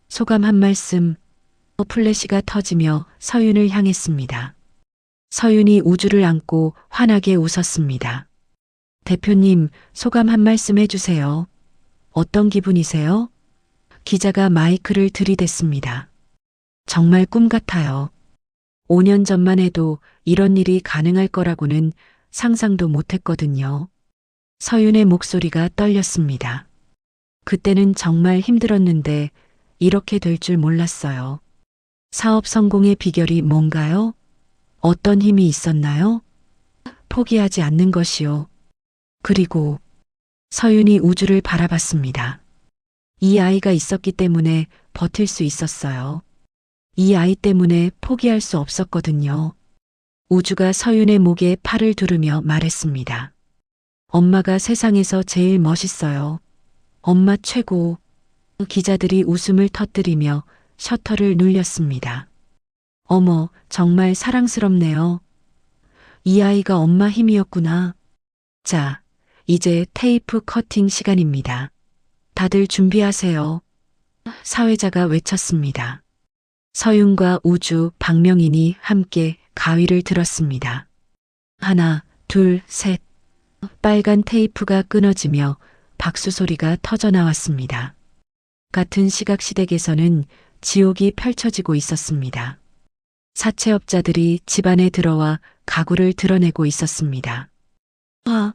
소감 한 말씀. 플래시가 터지며 서윤을 향했습니다. 서윤이 우주를 안고 환하게 웃었습니다. 대표님, 소감 한 말씀 해주세요. 어떤 기분이세요? 기자가 마이크를 들이댔습니다. 정말 꿈 같아요. 5년 전만 해도 이런 일이 가능할 거라고는 상상도 못했거든요. 서윤의 목소리가 떨렸습니다. 그때는 정말 힘들었는데 이렇게 될 줄 몰랐어요. 사업 성공의 비결이 뭔가요? 어떤 힘이 있었나요? 포기하지 않는 것이요. 그리고 서윤이 우주를 바라봤습니다. 이 아이가 있었기 때문에 버틸 수 있었어요. 이 아이 때문에 포기할 수 없었거든요. 우주가 서윤의 목에 팔을 두르며 말했습니다. 엄마가 세상에서 제일 멋있어요. 엄마 최고. 기자들이 웃음을 터뜨리며 셔터를 눌렸습니다. 어머, 정말 사랑스럽네요. 이 아이가 엄마 힘이었구나. 자, 이제 테이프 커팅 시간입니다. 다들 준비하세요. 사회자가 외쳤습니다. 서윤과 우주, 박명인이 함께 가위를 들었습니다. 하나, 둘, 셋. 빨간 테이프가 끊어지며 박수 소리가 터져 나왔습니다. 같은 시각 시댁에서는 지옥이 펼쳐지고 있었습니다. 사채업자들이 집안에 들어와 가구를 드러내고 있었습니다. 아,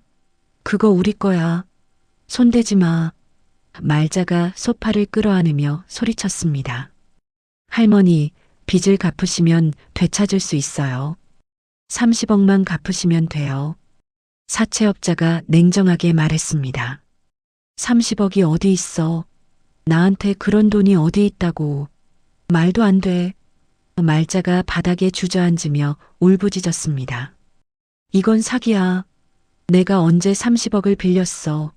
그거 우리 거야. 손대지 마. 말자가 소파를 끌어안으며 소리쳤습니다. 할머니, 빚을 갚으시면 되찾을 수 있어요. 30억만 갚으시면 돼요. 사채업자가 냉정하게 말했습니다. 30억이 어디 있어? 나한테 그런 돈이 어디 있다고. 말도 안 돼. 말자가 바닥에 주저앉으며 울부짖었습니다. 이건 사기야. 내가 언제 30억을 빌렸어.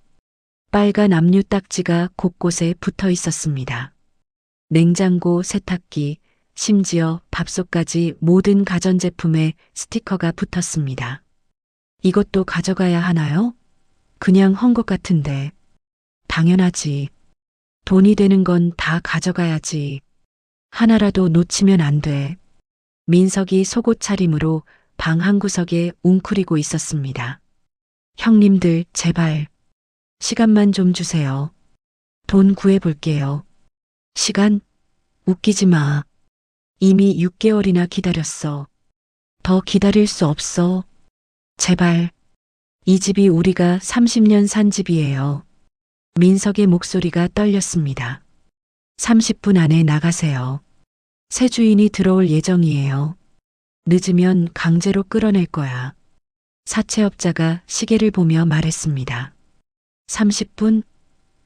빨간 압류 딱지가 곳곳에 붙어 있었습니다. 냉장고, 세탁기, 심지어 밥솥까지 모든 가전제품에 스티커가 붙었습니다. 이것도 가져가야 하나요? 그냥 헌 것 같은데. 당연하지. 돈이 되는 건 다 가져가야지. 하나라도 놓치면 안 돼. 민석이 속옷 차림으로 방 한 구석에 웅크리고 있었습니다. 형님들, 제발. 시간만 좀 주세요. 돈 구해볼게요. 시간? 웃기지 마. 이미 6개월이나 기다렸어. 더 기다릴 수 없어. 제발. 이 집이 우리가 30년 산 집이에요. 민석의 목소리가 떨렸습니다. 30분 안에 나가세요. 새 주인이 들어올 예정이에요. 늦으면 강제로 끌어낼 거야. 사채업자가 시계를 보며 말했습니다. 30분?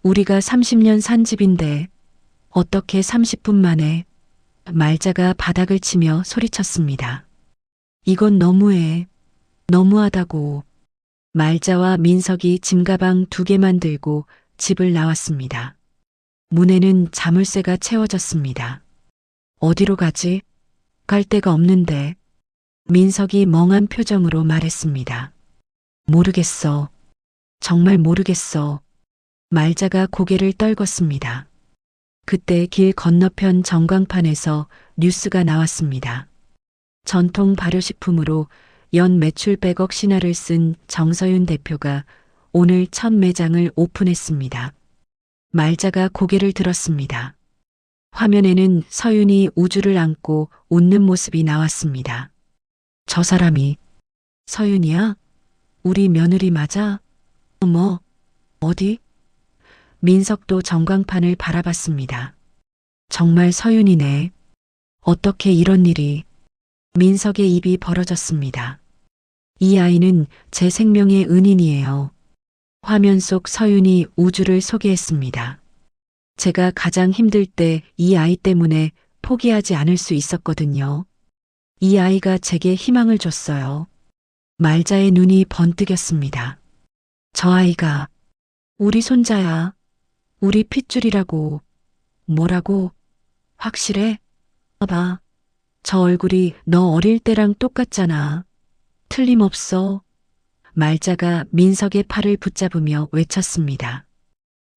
우리가 30년 산 집인데 어떻게 30분 만에? 말자가 바닥을 치며 소리쳤습니다. 이건 너무해. 너무하다고. 말자와 민석이 짐가방 2개만 들고 집을 나왔습니다. 문에는 자물쇠가 채워졌습니다. 어디로 가지? 갈 데가 없는데. 민석이 멍한 표정으로 말했습니다. 모르겠어. 정말 모르겠어. 말자가 고개를 떨궜습니다. 그때 길 건너편 전광판에서 뉴스가 나왔습니다. 전통 발효식품으로 연 매출 100억 신화를 쓴 정서윤 대표가 오늘 첫 매장을 오픈했습니다. 말자가 고개를 들었습니다. 화면에는 서윤이 우주를 안고 웃는 모습이 나왔습니다. 저 사람이 서윤이야? 우리 며느리 맞아? 어머, 어디? 민석도 전광판을 바라봤습니다. 정말 서윤이네. 어떻게 이런 일이. 민석의 입이 벌어졌습니다. 이 아이는 제 생명의 은인이에요. 화면 속 서윤이 우주를 소개했습니다. 제가 가장 힘들 때 이 아이 때문에 포기하지 않을 수 있었거든요. 이 아이가 제게 희망을 줬어요. 말자의 눈이 번뜩였습니다. 저 아이가 우리 손자야. 우리 핏줄이라고. 뭐라고? 확실해? 봐. 저 얼굴이 너 어릴 때랑 똑같잖아. 틀림없어. 말자가 민석의 팔을 붙잡으며 외쳤습니다.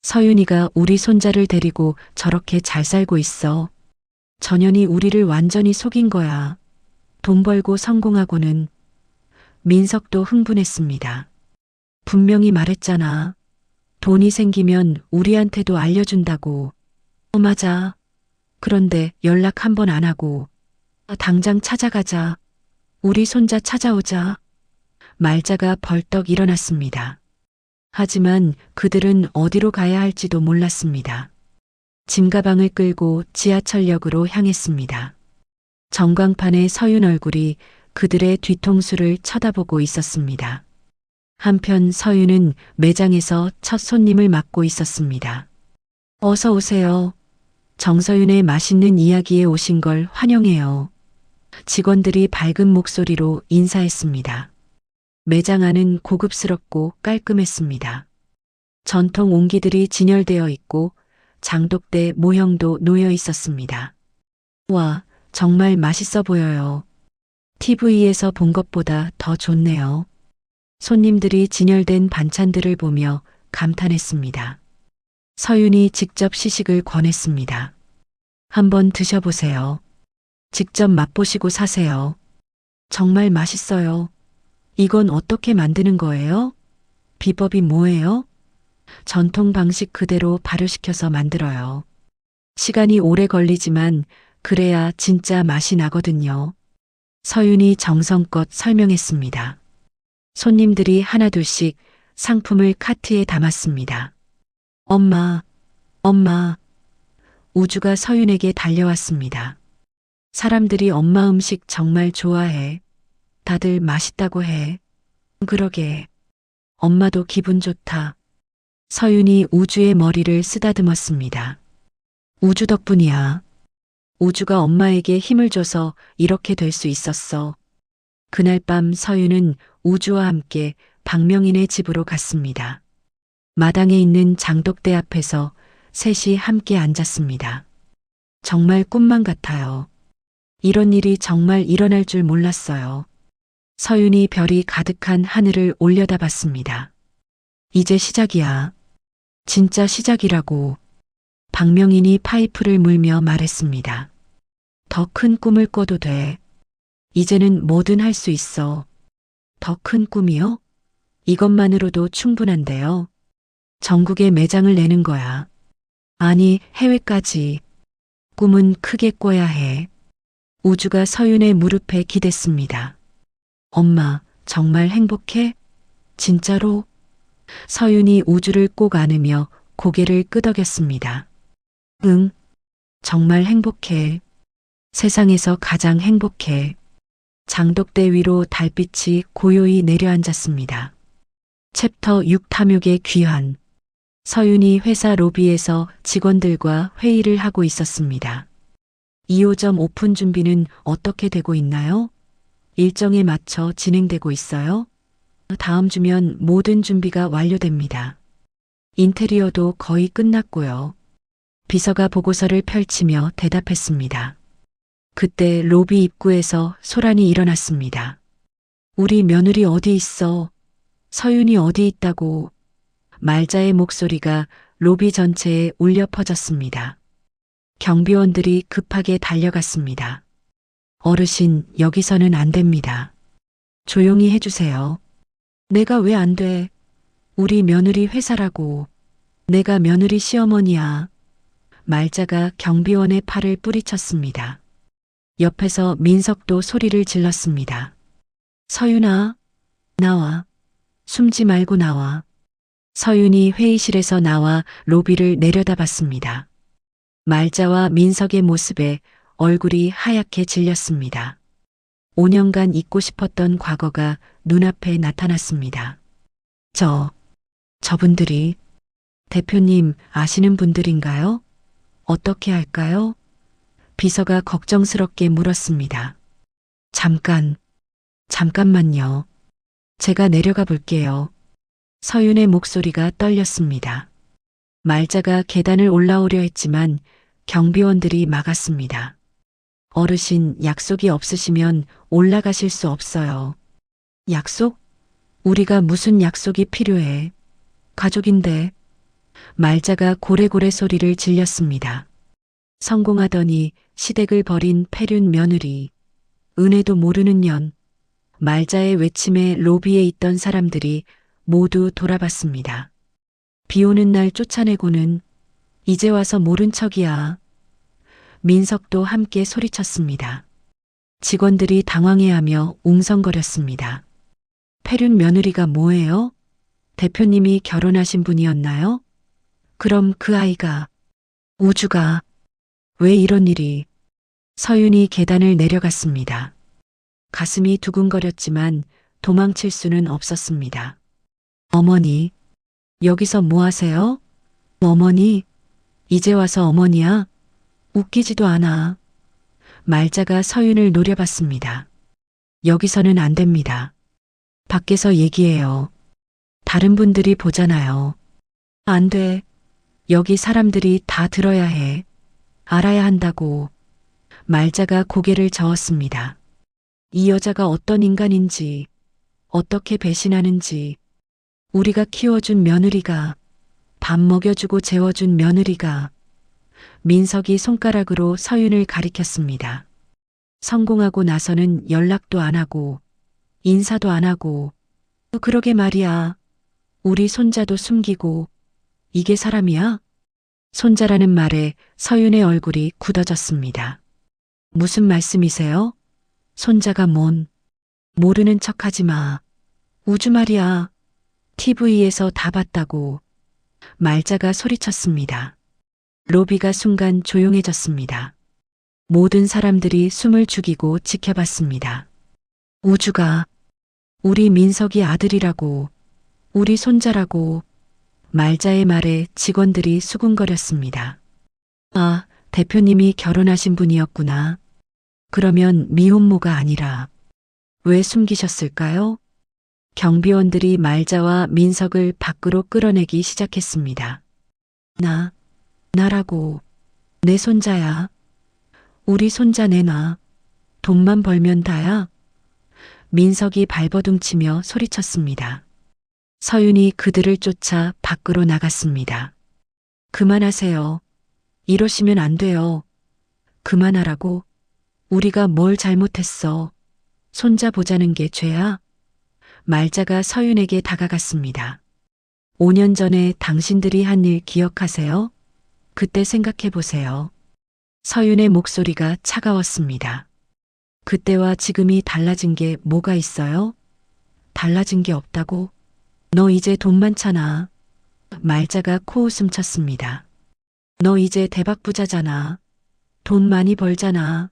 서윤이가 우리 손자를 데리고 저렇게 잘 살고 있어. 전현이 우리를 완전히 속인 거야. 돈 벌고 성공하고는. 민석도 흥분했습니다. 분명히 말했잖아. 돈이 생기면 우리한테도 알려준다고. 맞아. 그런데 연락 한 번 안 하고. 당장 찾아가자. 우리 손자 찾아오자. 말자가 벌떡 일어났습니다. 하지만 그들은 어디로 가야 할지도 몰랐습니다. 짐가방을 끌고 지하철역으로 향했습니다. 전광판에 서윤 얼굴이 그들의 뒤통수를 쳐다보고 있었습니다. 한편 서윤은 매장에서 첫 손님을 맡고 있었습니다. 어서 오세요. 정서윤의 맛있는 이야기에 오신 걸 환영해요. 직원들이 밝은 목소리로 인사했습니다. 매장 안은 고급스럽고 깔끔했습니다. 전통 옹기들이 진열되어 있고 장독대 모형도 놓여 있었습니다. 와, 정말 맛있어 보여요. TV에서 본 것보다 더 좋네요. 손님들이 진열된 반찬들을 보며 감탄했습니다. 서윤이 직접 시식을 권했습니다. 한번 드셔보세요. 직접 맛보시고 사세요. 정말 맛있어요. 이건 어떻게 만드는 거예요? 비법이 뭐예요? 전통 방식 그대로 발효시켜서 만들어요. 시간이 오래 걸리지만 그래야 진짜 맛이 나거든요. 서윤이 정성껏 설명했습니다. 손님들이 하나둘씩 상품을 카트에 담았습니다. 엄마, 엄마. 우주가 서윤에게 달려왔습니다. 사람들이 엄마 음식 정말 좋아해. 다들 맛있다고 해. 그러게. 엄마도 기분 좋다. 서윤이 우주의 머리를 쓰다듬었습니다. 우주 덕분이야. 우주가 엄마에게 힘을 줘서 이렇게 될 수 있었어. 그날 밤 서윤은 우주와 함께 박명인의 집으로 갔습니다. 마당에 있는 장독대 앞에서 셋이 함께 앉았습니다. 정말 꿈만 같아요. 이런 일이 정말 일어날 줄 몰랐어요. 서윤이 별이 가득한 하늘을 올려다봤습니다. 이제 시작이야. 진짜 시작이라고. 박명인이 파이프를 물며 말했습니다. 더 큰 꿈을 꿔도 돼. 이제는 뭐든 할 수 있어. 더 큰 꿈이요? 이것만으로도 충분한데요. 전국에 매장을 내는 거야. 아니, 해외까지. 꿈은 크게 꿔야 해. 우주가 서윤의 무릎에 기댔습니다. 엄마, 정말 행복해? 진짜로? 서윤이 우주를 꼭 안으며 고개를 끄덕였습니다. 응, 정말 행복해. 세상에서 가장 행복해. 장독대 위로 달빛이 고요히 내려앉았습니다. 챕터 6 탐욕의 귀환. 서윤이 회사 로비에서 직원들과 회의를 하고 있었습니다. 2호점 오픈 준비는 어떻게 되고 있나요? 일정에 맞춰 진행되고 있어요? 다음 주면 모든 준비가 완료됩니다. 인테리어도 거의 끝났고요. 비서가 보고서를 펼치며 대답했습니다. 그때 로비 입구에서 소란이 일어났습니다. 우리 며느리 어디 있어? 서윤이 어디 있다고? 말자의 목소리가 로비 전체에 울려 퍼졌습니다. 경비원들이 급하게 달려갔습니다. 어르신, 여기서는 안 됩니다. 조용히 해주세요. 내가 왜 안 돼? 우리 며느리 회사라고. 내가 며느리 시어머니야. 말자가 경비원의 팔을 뿌리쳤습니다. 옆에서 민석도 소리를 질렀습니다. 서윤아, 나와. 숨지 말고 나와. 서윤이 회의실에서 나와 로비를 내려다봤습니다. 말자와 민석의 모습에 얼굴이 하얗게 질렸습니다. 5년간 잊고 싶었던 과거가 눈앞에 나타났습니다. 저분들이 대표님 아시는 분들인가요? 어떻게 할까요? 비서가 걱정스럽게 물었습니다. 잠깐만요. 제가 내려가 볼게요. 서윤의 목소리가 떨렸습니다. 말자가 계단을 올라오려 했지만 경비원들이 막았습니다. 어르신, 약속이 없으시면 올라가실 수 없어요. 약속? 우리가 무슨 약속이 필요해? 가족인데. 말자가 고래고래 소리를 질렸습니다. 성공하더니 시댁을 버린 폐륜 며느리. 은혜도 모르는 년. 말자의 외침에 로비에 있던 사람들이 모두 돌아봤습니다. 비 오는 날 쫓아내고는 이제 와서 모른 척이야. 민석도 함께 소리쳤습니다. 직원들이 당황해하며 웅성거렸습니다. 폐륜 며느리가 뭐예요? 대표님이 결혼하신 분이었나요? 그럼 그 아이가, 우주가, 왜 이런 일이? 서윤이 계단을 내려갔습니다. 가슴이 두근거렸지만 도망칠 수는 없었습니다. 어머니, 여기서 뭐 하세요? 어머니, 이제 와서 어머니야? 웃기지도 않아. 말자가 서윤을 노려봤습니다. 여기서는 안 됩니다. 밖에서 얘기해요. 다른 분들이 보잖아요. 안 돼. 여기 사람들이 다 들어야 해. 알아야 한다고. 말자가 고개를 저었습니다. 이 여자가 어떤 인간인지, 어떻게 배신하는지, 우리가 키워준 며느리가, 밥 먹여주고 재워준 며느리가. 민석이 손가락으로 서윤을 가리켰습니다. 성공하고 나서는 연락도 안 하고, 인사도 안 하고, 그러게 말이야. 우리 손자도 숨기고, 이게 사람이야? 손자라는 말에 서윤의 얼굴이 굳어졌습니다. 무슨 말씀이세요? 손자가 모르는 척하지 마. 우주 말이야. TV에서 다 봤다고. 말자가 소리쳤습니다. 로비가 순간 조용해졌습니다. 모든 사람들이 숨을 죽이고 지켜봤습니다. 우주가 우리 민석이 아들이라고, 우리 손자라고. 말자의 말에 직원들이 수군거렸습니다. 아, 대표님이 결혼하신 분이었구나. 그러면 미혼모가 아니라 왜 숨기셨을까요? 경비원들이 말자와 민석을 밖으로 끌어내기 시작했습니다. 나라고. 내 손자야. 우리 손자 내놔. 돈만 벌면 다야. 민석이 발버둥치며 소리쳤습니다. 서윤이 그들을 쫓아 밖으로 나갔습니다. 그만하세요. 이러시면 안 돼요. 그만하라고. 우리가 뭘 잘못했어. 손자 보자는 게 죄야? 말자가 서윤에게 다가갔습니다. 5년 전에 당신들이 한 일 기억하세요? 그때 생각해 보세요. 서윤의 목소리가 차가웠습니다. 그때와 지금이 달라진 게 뭐가 있어요? 달라진 게 없다고? 너 이제 돈 많잖아. 말자가 코웃음 쳤습니다. 너 이제 대박 부자잖아. 돈 많이 벌잖아.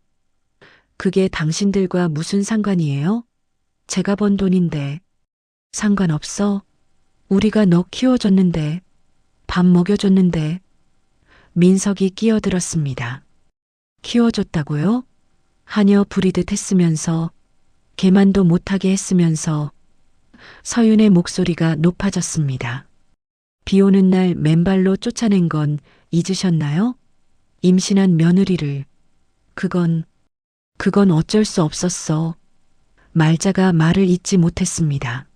그게 당신들과 무슨 상관이에요? 제가 번 돈인데. 상관없어. 우리가 너 키워줬는데. 밥 먹여줬는데. 민석이 끼어들었습니다. 키워줬다고요? 하녀 부리듯 했으면서, 개만도 못하게 했으면서. 서윤의 목소리가 높아졌습니다. 비 오는 날 맨발로 쫓아낸 건 잊으셨나요? 임신한 며느리를. 그건 어쩔 수 없었어. 말자가 말을 잇지 못했습니다.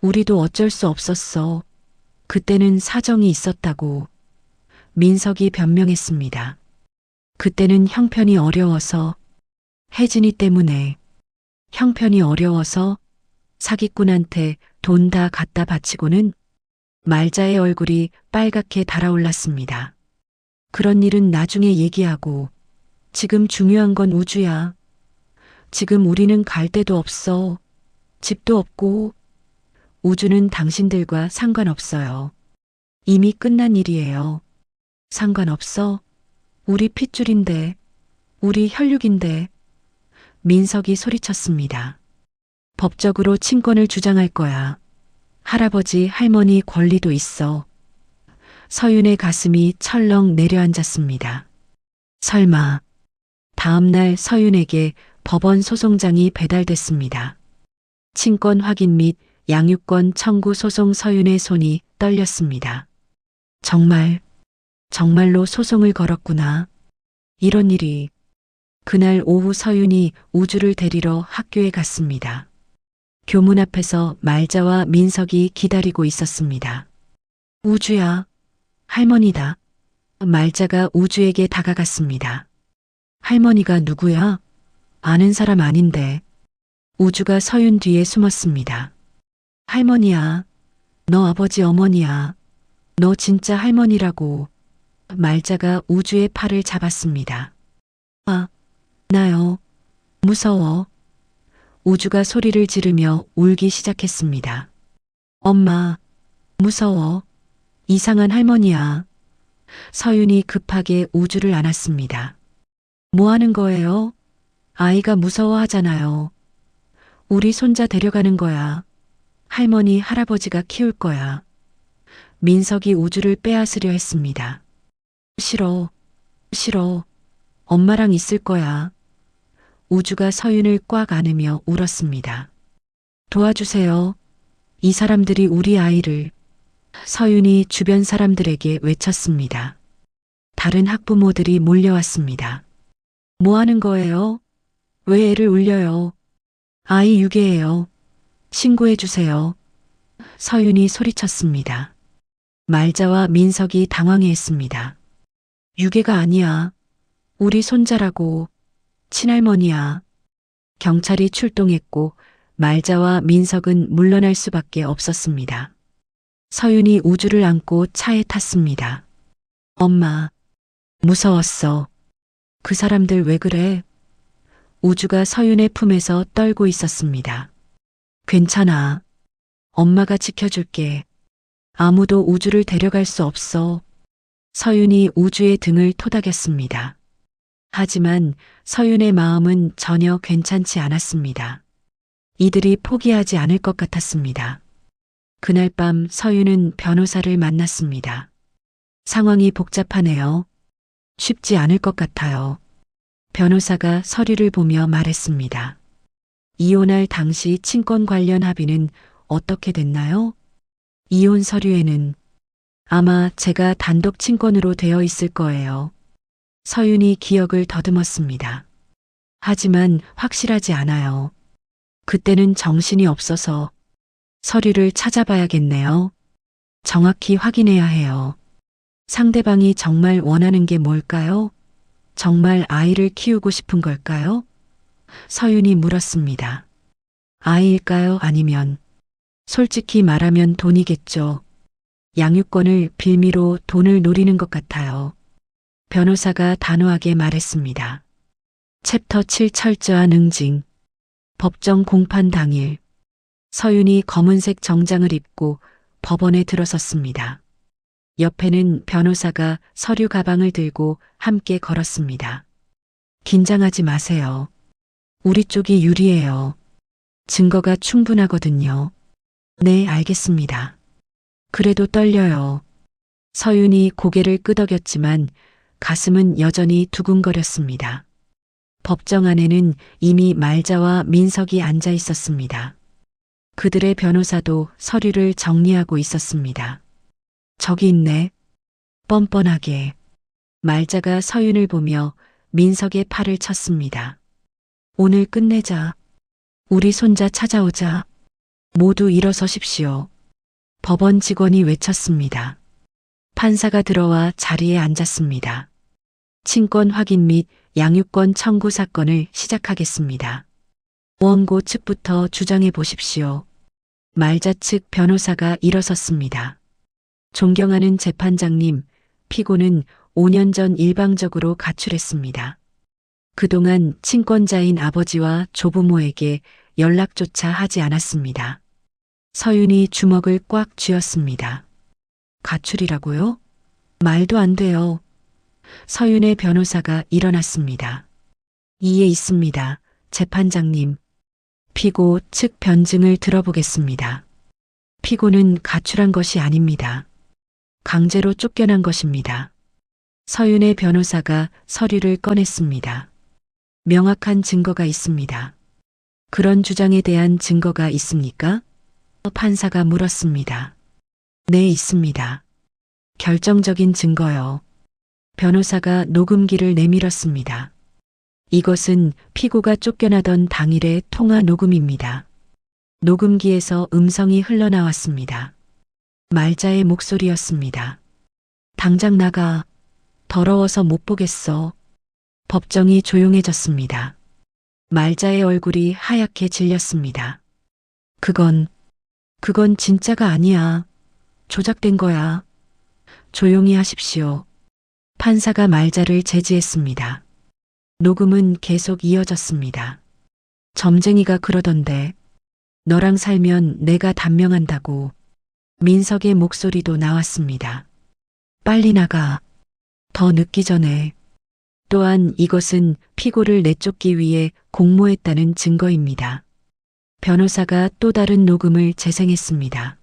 우리도 어쩔 수 없었어. 그때는 사정이 있었다고. 민석이 변명했습니다. 그때는 형편이 어려워서. 혜진이 때문에. 형편이 어려워서 사기꾼한테 돈 다 갖다 바치고는. 말자의 얼굴이 빨갛게 달아올랐습니다. 그런 일은 나중에 얘기하고. 지금 중요한 건 우주야. 지금 우리는 갈 데도 없어. 집도 없고. 우주는 당신들과 상관없어요. 이미 끝난 일이에요. 상관없어? 우리 핏줄인데. 우리 혈육인데. 민석이 소리쳤습니다. 법적으로 친권을 주장할 거야. 할아버지, 할머니 권리도 있어. 서윤의 가슴이 철렁 내려앉았습니다. 설마. 다음 날 서윤에게 법원 소송장이 배달됐습니다. 친권 확인 및 양육권 청구 소송. 서윤의 손이 떨렸습니다. 정말로 소송을 걸었구나. 이런 일이. 그날 오후 서윤이 우주를 데리러 학교에 갔습니다. 교문 앞에서 말자와 민석이 기다리고 있었습니다. 우주야, 할머니다. 말자가 우주에게 다가갔습니다. 할머니가 누구야? 아는 사람 아닌데. 우주가 서윤 뒤에 숨었습니다. 할머니야. 너 아버지 어머니야. 너 진짜 할머니라고. 말자가 우주의 팔을 잡았습니다. 나요. 무서워. 우주가 소리를 지르며 울기 시작했습니다. 엄마, 무서워. 이상한 할머니야. 서윤이 급하게 우주를 안았습니다. 뭐 하는 거예요? 아이가 무서워하잖아요. 우리 손자 데려가는 거야. 할머니, 할아버지가 키울 거야. 민석이 우주를 빼앗으려 했습니다. 싫어. 엄마랑 있을 거야. 우주가 서윤을 꽉 안으며 울었습니다. 도와주세요. 이 사람들이 우리 아이를. 서윤이 주변 사람들에게 외쳤습니다. 다른 학부모들이 몰려왔습니다. 뭐 하는 거예요? 왜 애를 울려요? 아이 유괴예요. 신고해 주세요. 서윤이 소리쳤습니다. 말자와 민석이 당황해했습니다. 유괴가 아니야. 우리 손자라고. 친할머니야. 경찰이 출동했고 말자와 민석은 물러날 수밖에 없었습니다. 서윤이 우주를 안고 차에 탔습니다. 엄마, 무서웠어. 그 사람들 왜 그래? 우주가 서윤의 품에서 떨고 있었습니다. 괜찮아. 엄마가 지켜줄게. 아무도 우주를 데려갈 수 없어. 서윤이 우주의 등을 토닥였습니다. 하지만 서윤의 마음은 전혀 괜찮지 않았습니다. 이들이 포기하지 않을 것 같았습니다. 그날 밤 서윤은 변호사를 만났습니다. 상황이 복잡하네요. 쉽지 않을 것 같아요. 변호사가 서류를 보며 말했습니다. 이혼할 당시 친권 관련 합의는 어떻게 됐나요? 이혼 서류에는 아마 제가 단독 친권으로 되어 있을 거예요. 서윤이 기억을 더듬었습니다. 하지만 확실하지 않아요. 그때는 정신이 없어서 서류를 찾아봐야겠네요. 정확히 확인해야 해요. 상대방이 정말 원하는 게 뭘까요? 정말 아이를 키우고 싶은 걸까요? 서윤이 물었습니다. 아이일까요? 아니면 솔직히 말하면 돈이겠죠. 양육권을 빌미로 돈을 노리는 것 같아요. 변호사가 단호하게 말했습니다. 챕터 7 철저한 응징. 법정 공판 당일 서윤이 검은색 정장을 입고 법원에 들어섰습니다. 옆에는 변호사가 서류 가방을 들고 함께 걸었습니다. 긴장하지 마세요. 우리 쪽이 유리해요. 증거가 충분하거든요. 네, 알겠습니다. 그래도 떨려요. 서윤이 고개를 끄덕였지만 가슴은 여전히 두근거렸습니다. 법정 안에는 이미 말자와 민석이 앉아 있었습니다. 그들의 변호사도 서류를 정리하고 있었습니다. 저기 있네. 뻔뻔하게. 말자가 서윤을 보며 민석의 팔을 쳤습니다. 오늘 끝내자. 우리 손자 찾아오자. 모두 일어서십시오. 법원 직원이 외쳤습니다. 판사가 들어와 자리에 앉았습니다. 친권 확인 및 양육권 청구 사건을 시작하겠습니다. 원고 측부터 주장해 보십시오. 말자 측 변호사가 일어섰습니다. 존경하는 재판장님, 피고는 5년 전 일방적으로 가출했습니다. 그동안 친권자인 아버지와 조부모에게 연락조차 하지 않았습니다. 서윤이 주먹을 꽉 쥐었습니다. 가출이라고요? 말도 안 돼요. 서윤의 변호사가 일어났습니다. 이에 있습니다. 재판장님. 피고 측 변증을 들어보겠습니다. 피고는 가출한 것이 아닙니다. 강제로 쫓겨난 것입니다. 서윤의 변호사가 서류를 꺼냈습니다. 명확한 증거가 있습니다. 그런 주장에 대한 증거가 있습니까? 판사가 물었습니다. 네, 있습니다. 결정적인 증거요. 변호사가 녹음기를 내밀었습니다. 이것은 피고가 쫓겨나던 당일의 통화 녹음입니다. 녹음기에서 음성이 흘러나왔습니다. 말자의 목소리였습니다. 당장 나가. 더러워서 못 보겠어. 법정이 조용해졌습니다. 말자의 얼굴이 하얗게 질렸습니다. 그건 진짜가 아니야. 조작된 거야. 조용히 하십시오. 판사가 말자를 제지했습니다. 녹음은 계속 이어졌습니다. 점쟁이가 그러던데 너랑 살면 내가 단명한다고. 민석의 목소리도 나왔습니다. 빨리 나가. 더 늦기 전에. 또한 이것은 피고를 내쫓기 위해 공모했다는 증거입니다. 변호사가 또 다른 녹음을 재생했습니다.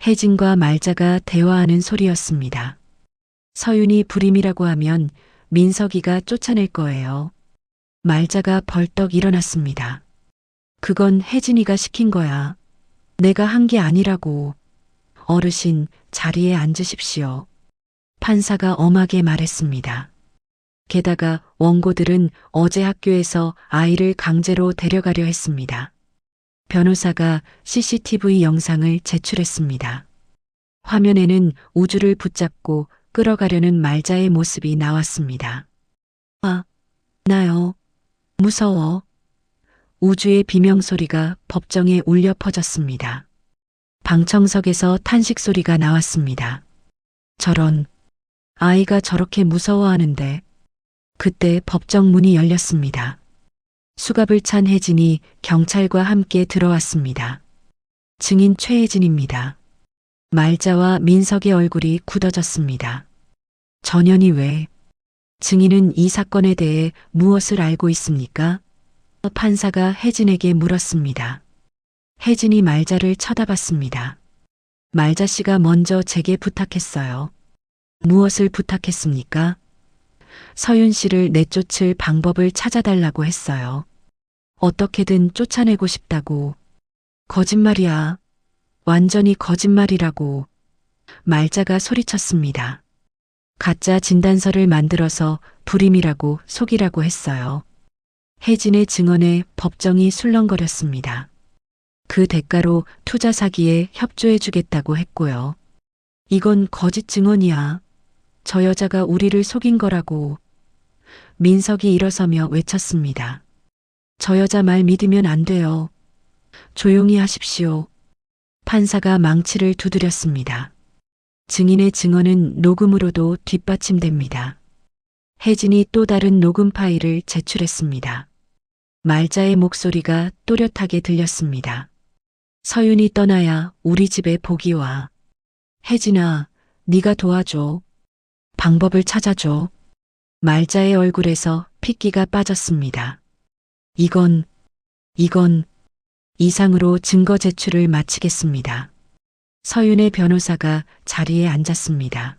혜진과 말자가 대화하는 소리였습니다. 서윤이 불임이라고 하면 민석이가 쫓아낼 거예요. 말자가 벌떡 일어났습니다. 그건 혜진이가 시킨 거야. 내가 한 게 아니라고. 어르신, 자리에 앉으십시오. 판사가 엄하게 말했습니다. 게다가 원고들은 어제 학교에서 아이를 강제로 데려가려 했습니다. 변호사가 CCTV 영상을 제출했습니다. 화면에는 우주를 붙잡고 끌어가려는 말자의 모습이 나왔습니다. 아, 나요. 무서워. 우주의 비명소리가 법정에 울려 퍼졌습니다. 방청석에서 탄식 소리가 나왔습니다. 저런, 아이가 저렇게 무서워하는데. 그때 법정 문이 열렸습니다. 수갑을 찬 혜진이 경찰과 함께 들어왔습니다. 증인 최혜진입니다. 말자와 민석의 얼굴이 굳어졌습니다. 전현이 왜? 증인은 이 사건에 대해 무엇을 알고 있습니까? 판사가 혜진에게 물었습니다. 혜진이 말자를 쳐다봤습니다. 말자 씨가 먼저 제게 부탁했어요. 무엇을 부탁했습니까? 서윤 씨를 내쫓을 방법을 찾아달라고 했어요. 어떻게든 쫓아내고 싶다고. 거짓말이야. 완전히 거짓말이라고. 말자가 소리쳤습니다. 가짜 진단서를 만들어서 불임이라고 속이라고 했어요. 혜진의 증언에 법정이 술렁거렸습니다. 그 대가로 투자 사기에 협조해 주겠다고 했고요. 이건 거짓 증언이야. 저 여자가 우리를 속인 거라고. 민석이 일어서며 외쳤습니다. 저 여자 말 믿으면 안 돼요. 조용히 하십시오. 판사가 망치를 두드렸습니다. 증인의 증언은 녹음으로도 뒷받침됩니다. 혜진이 또 다른 녹음 파일을 제출했습니다. 말자의 목소리가 또렷하게 들렸습니다. 서윤이 떠나야 우리 집에 복이 와. 혜진아, 네가 도와줘. 방법을 찾아줘. 말자의 얼굴에서 핏기가 빠졌습니다. 이건 이상으로 증거 제출을 마치겠습니다. 서윤의 변호사가 자리에 앉았습니다.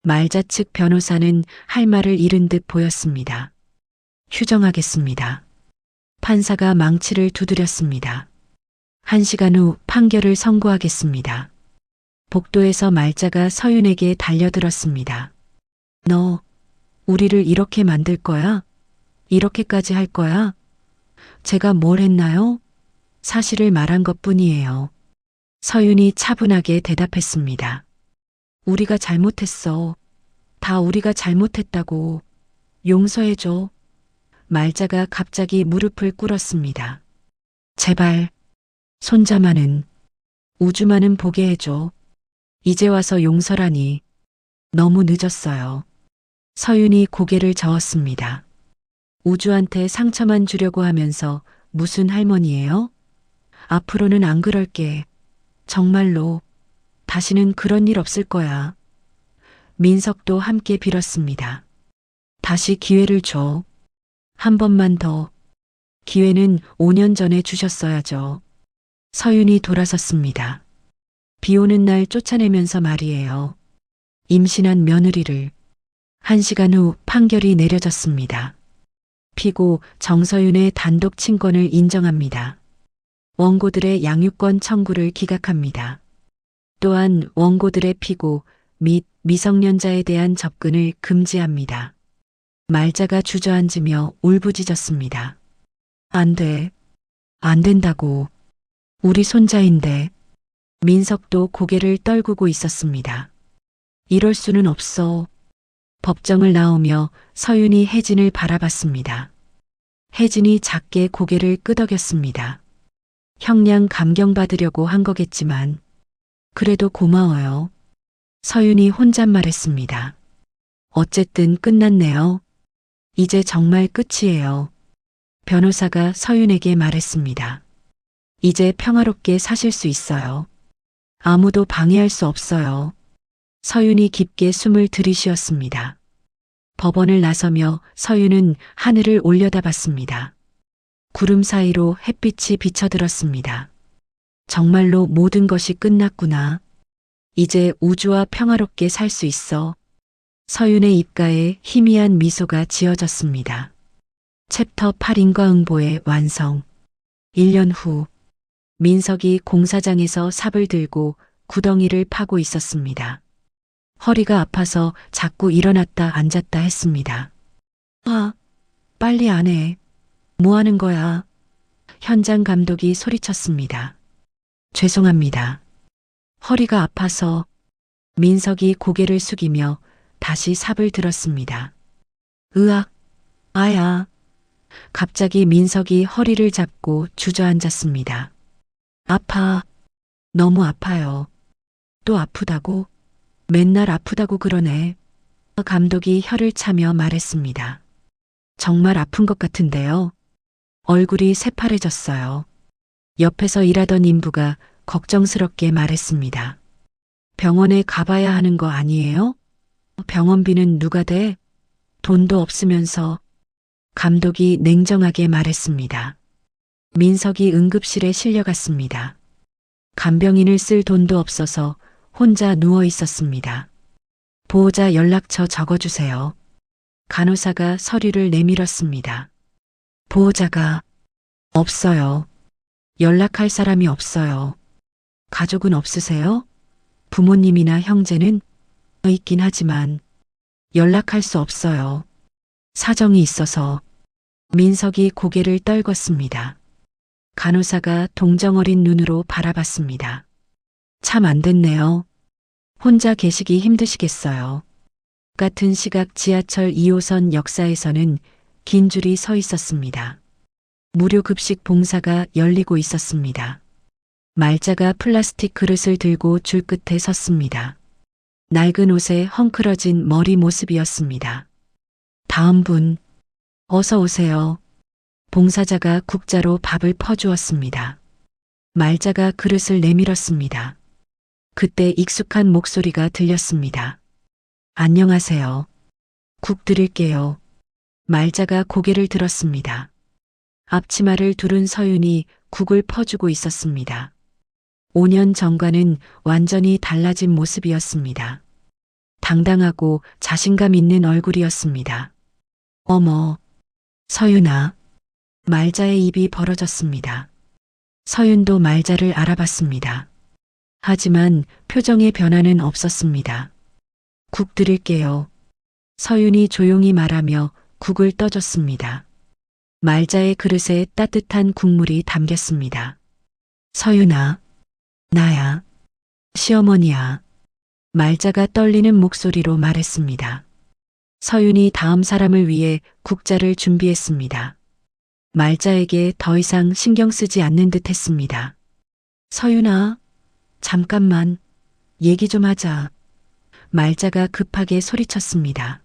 말자 측 변호사는 할 말을 잃은 듯 보였습니다. 휴정하겠습니다. 판사가 망치를 두드렸습니다. 1시간 후 판결을 선고하겠습니다. 복도에서 말자가 서윤에게 달려들었습니다. 너, 우리를 이렇게 만들 거야? 이렇게까지 할 거야? 제가 뭘 했나요? 사실을 말한 것뿐이에요. 서윤이 차분하게 대답했습니다. 우리가 잘못했어. 다 우리가 잘못했다고. 용서해줘. 말자가 갑자기 무릎을 꿇었습니다. 제발, 손자만은, 우주만은 보게 해줘. 이제 와서 용서라니. 너무 늦었어요. 서윤이 고개를 저었습니다. 우주한테 상처만 주려고 하면서 무슨 할머니예요? 앞으로는 안 그럴게. 정말로. 다시는 그런 일 없을 거야. 민석도 함께 빌었습니다. 다시 기회를 줘. 한 번만 더. 기회는 5년 전에 주셨어야죠. 서윤이 돌아섰습니다. 비 오는 날 쫓아내면서 말이에요. 임신한 며느리를. 1시간 후 판결이 내려졌습니다. 피고 정서윤의 단독 친권을 인정합니다. 원고들의 양육권 청구를 기각합니다. 또한 원고들의 피고 및 미성년자에 대한 접근을 금지합니다. 말자가 주저앉으며 울부짖었습니다. 안 돼. 안 된다고. 우리 손자인데. 민석도 고개를 떨구고 있었습니다. 이럴 수는 없어. 법정을 나오며 서윤이 혜진을 바라봤습니다. 혜진이 작게 고개를 끄덕였습니다. 형량 감경받으려고 한 거겠지만 그래도 고마워요. 서윤이 혼잣말했습니다. 어쨌든 끝났네요. 이제 정말 끝이에요. 변호사가 서윤에게 말했습니다. 이제 평화롭게 사실 수 있어요. 아무도 방해할 수 없어요. 서윤이 깊게 숨을 들이쉬었습니다. 법원을 나서며 서윤은 하늘을 올려다봤습니다. 구름 사이로 햇빛이 비쳐들었습니다. 정말로 모든 것이 끝났구나. 이제 우주와 평화롭게 살 수 있어. 서윤의 입가에 희미한 미소가 지어졌습니다. 챕터 8 인과응보의 완성. 1년 후 민석이 공사장에서 삽을 들고 구덩이를 파고 있었습니다. 허리가 아파서 자꾸 일어났다 앉았다 했습니다. 아, 빨리 안 해. 뭐 하는 거야? 현장 감독이 소리쳤습니다. 죄송합니다. 허리가 아파서. 민석이 고개를 숙이며 다시 삽을 들었습니다. 으악, 아야. 갑자기 민석이 허리를 잡고 주저앉았습니다. 아파. 너무 아파요. 또 아프다고? 맨날 아프다고 그러네. 감독이 혀를 차며 말했습니다. 정말 아픈 것 같은데요. 얼굴이 새파래졌어요. 옆에서 일하던 인부가 걱정스럽게 말했습니다. 병원에 가봐야 하는 거 아니에요? 병원비는 누가 대? 돈도 없으면서. 감독이 냉정하게 말했습니다. 민석이 응급실에 실려갔습니다. 간병인을 쓸 돈도 없어서 혼자 누워 있었습니다. 보호자 연락처 적어주세요. 간호사가 서류를 내밀었습니다. 보호자가 없어요. 연락할 사람이 없어요. 가족은 없으세요? 부모님이나 형제는 있긴 하지만 연락할 수 없어요. 사정이 있어서. 민석이 고개를 떨궜습니다. 간호사가 동정어린 눈으로 바라봤습니다. 참 안 됐네요. 혼자 계시기 힘드시겠어요. 같은 시각 지하철 2호선 역사에서는 긴 줄이 서 있었습니다. 무료 급식 봉사가 열리고 있었습니다. 말자가 플라스틱 그릇을 들고 줄 끝에 섰습니다. 낡은 옷에 헝클어진 머리 모습이었습니다. 다음 분, 어서 오세요. 봉사자가 국자로 밥을 퍼주었습니다. 말자가 그릇을 내밀었습니다. 그때 익숙한 목소리가 들렸습니다. 안녕하세요. 국 드릴게요. 말자가 고개를 들었습니다. 앞치마를 두른 서윤이 국을 퍼주고 있었습니다. 5년 전과는 완전히 달라진 모습이었습니다. 당당하고 자신감 있는 얼굴이었습니다. 어머, 서윤아. 말자의 입이 벌어졌습니다. 서윤도 말자를 알아봤습니다. 하지만 표정의 변화는 없었습니다. 국 드릴게요. 서윤이 조용히 말하며 국을 떠줬습니다. 말자의 그릇에 따뜻한 국물이 담겼습니다. 서윤아, 나야. 시어머니야. 말자가 떨리는 목소리로 말했습니다. 서윤이 다음 사람을 위해 국자를 준비했습니다. 말자에게 더 이상 신경 쓰지 않는 듯 했습니다. 서윤아, 잠깐만, 얘기 좀 하자. 말자가 급하게 소리쳤습니다.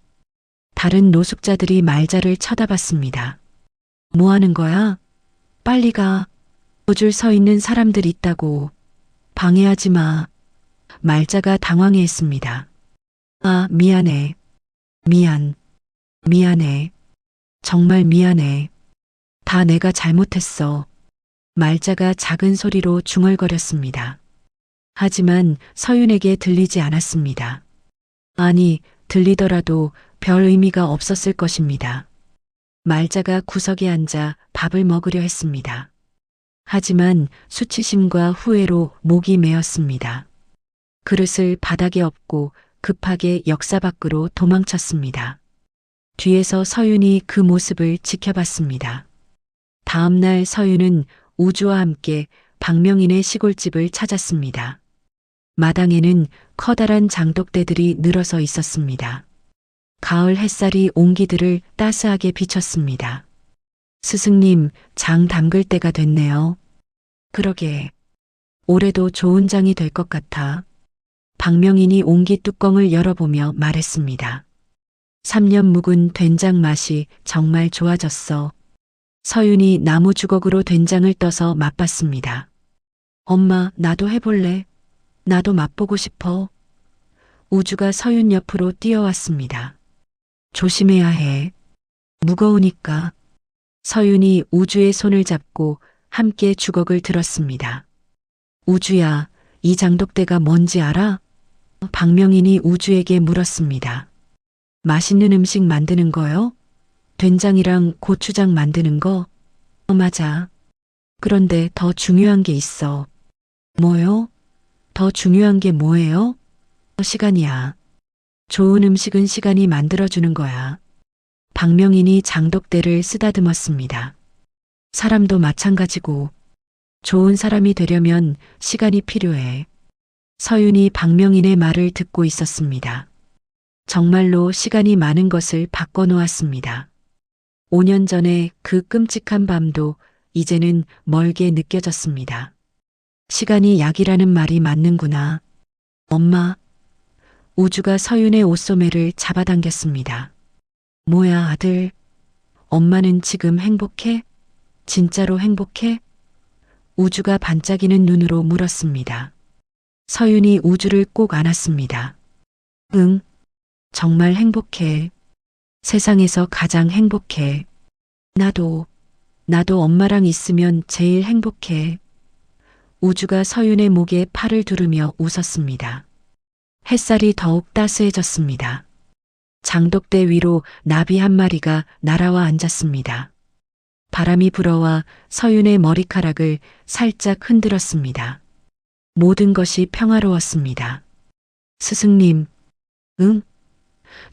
다른 노숙자들이 말자를 쳐다봤습니다. 뭐 하는 거야? 빨리 가. 줄 서 있는 사람들 있다고. 방해하지 마. 말자가 당황해했습니다. 아, 미안해. 미안해. 정말 미안해. 다 내가 잘못했어. 말자가 작은 소리로 중얼거렸습니다. 하지만 서윤에게 들리지 않았습니다. 아니, 들리더라도 별 의미가 없었을 것입니다. 말자가 구석에 앉아 밥을 먹으려 했습니다. 하지만 수치심과 후회로 목이 메었습니다. 그릇을 바닥에 엎고 급하게 역사 밖으로 도망쳤습니다. 뒤에서 서윤이 그 모습을 지켜봤습니다. 다음 날 서윤은 우주와 함께 박명인의 시골집을 찾았습니다. 마당에는 커다란 장독대들이 늘어서 있었습니다. 가을 햇살이 옹기들을 따스하게 비쳤습니다. 스승님, 장 담글 때가 됐네요. 그러게. 올해도 좋은 장이 될 것 같아. 박명인이 옹기 뚜껑을 열어보며 말했습니다. 3년 묵은 된장 맛이 정말 좋아졌어. 서윤이 나무 주걱으로 된장을 떠서 맛봤습니다. 엄마, 나도 해볼래. 나도 맛보고 싶어. 우주가 서윤 옆으로 뛰어왔습니다. 조심해야 해. 무거우니까. 서윤이 우주의 손을 잡고 함께 주걱을 들었습니다. 우주야, 이 장독대가 뭔지 알아? 박명인이 우주에게 물었습니다. 맛있는 음식 만드는 거요? 된장이랑 고추장 만드는 거? 맞아. 그런데 더 중요한 게 있어. 뭐요? 더 중요한 게 뭐예요? 시간이야. 좋은 음식은 시간이 만들어주는 거야. 박명인이 장독대를 쓰다듬었습니다. 사람도 마찬가지고 좋은 사람이 되려면 시간이 필요해. 서윤이 박명인의 말을 듣고 있었습니다. 정말로 시간이 많은 것을 바꿔놓았습니다. 5년 전에 그 끔찍한 밤도 이제는 멀게 느껴졌습니다. 시간이 약이라는 말이 맞는구나. 엄마. 우주가 서윤의 옷소매를 잡아당겼습니다. 뭐야, 아들. 엄마는 지금 행복해? 진짜로 행복해? 우주가 반짝이는 눈으로 물었습니다. 서윤이 우주를 꼭 안았습니다. 응, 정말 행복해. 세상에서 가장 행복해. 나도 엄마랑 있으면 제일 행복해. 우주가 서윤의 목에 팔을 두르며 웃었습니다. 햇살이 더욱 따스해졌습니다. 장독대 위로 나비 한 마리가 날아와 앉았습니다. 바람이 불어와 서윤의 머리카락을 살짝 흔들었습니다. 모든 것이 평화로웠습니다. 스승님, 응?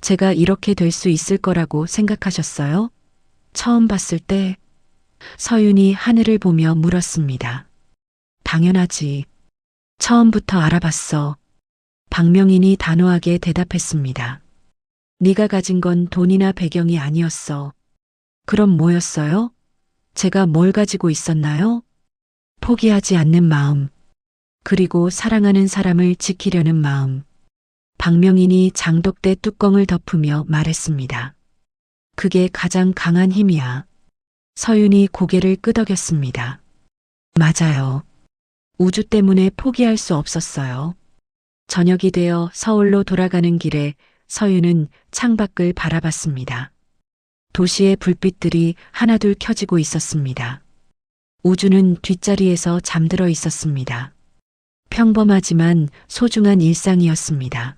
제가 이렇게 될 수 있을 거라고 생각하셨어요? 처음 봤을 때 서윤이 하늘을 보며 물었습니다. 당연하지. 처음부터 알아봤어. 박명인이 단호하게 대답했습니다. 네가 가진 건 돈이나 배경이 아니었어. 그럼 뭐였어요? 제가 뭘 가지고 있었나요? 포기하지 않는 마음. 그리고 사랑하는 사람을 지키려는 마음. 박명인이 장독대 뚜껑을 덮으며 말했습니다. 그게 가장 강한 힘이야. 서윤이 고개를 끄덕였습니다. 맞아요. 우주 때문에 포기할 수 없었어요. 저녁이 되어 서울로 돌아가는 길에 서윤은 창밖을 바라봤습니다. 도시의 불빛들이 하나둘 켜지고 있었습니다. 우주는 뒷자리에서 잠들어 있었습니다. 평범하지만 소중한 일상이었습니다.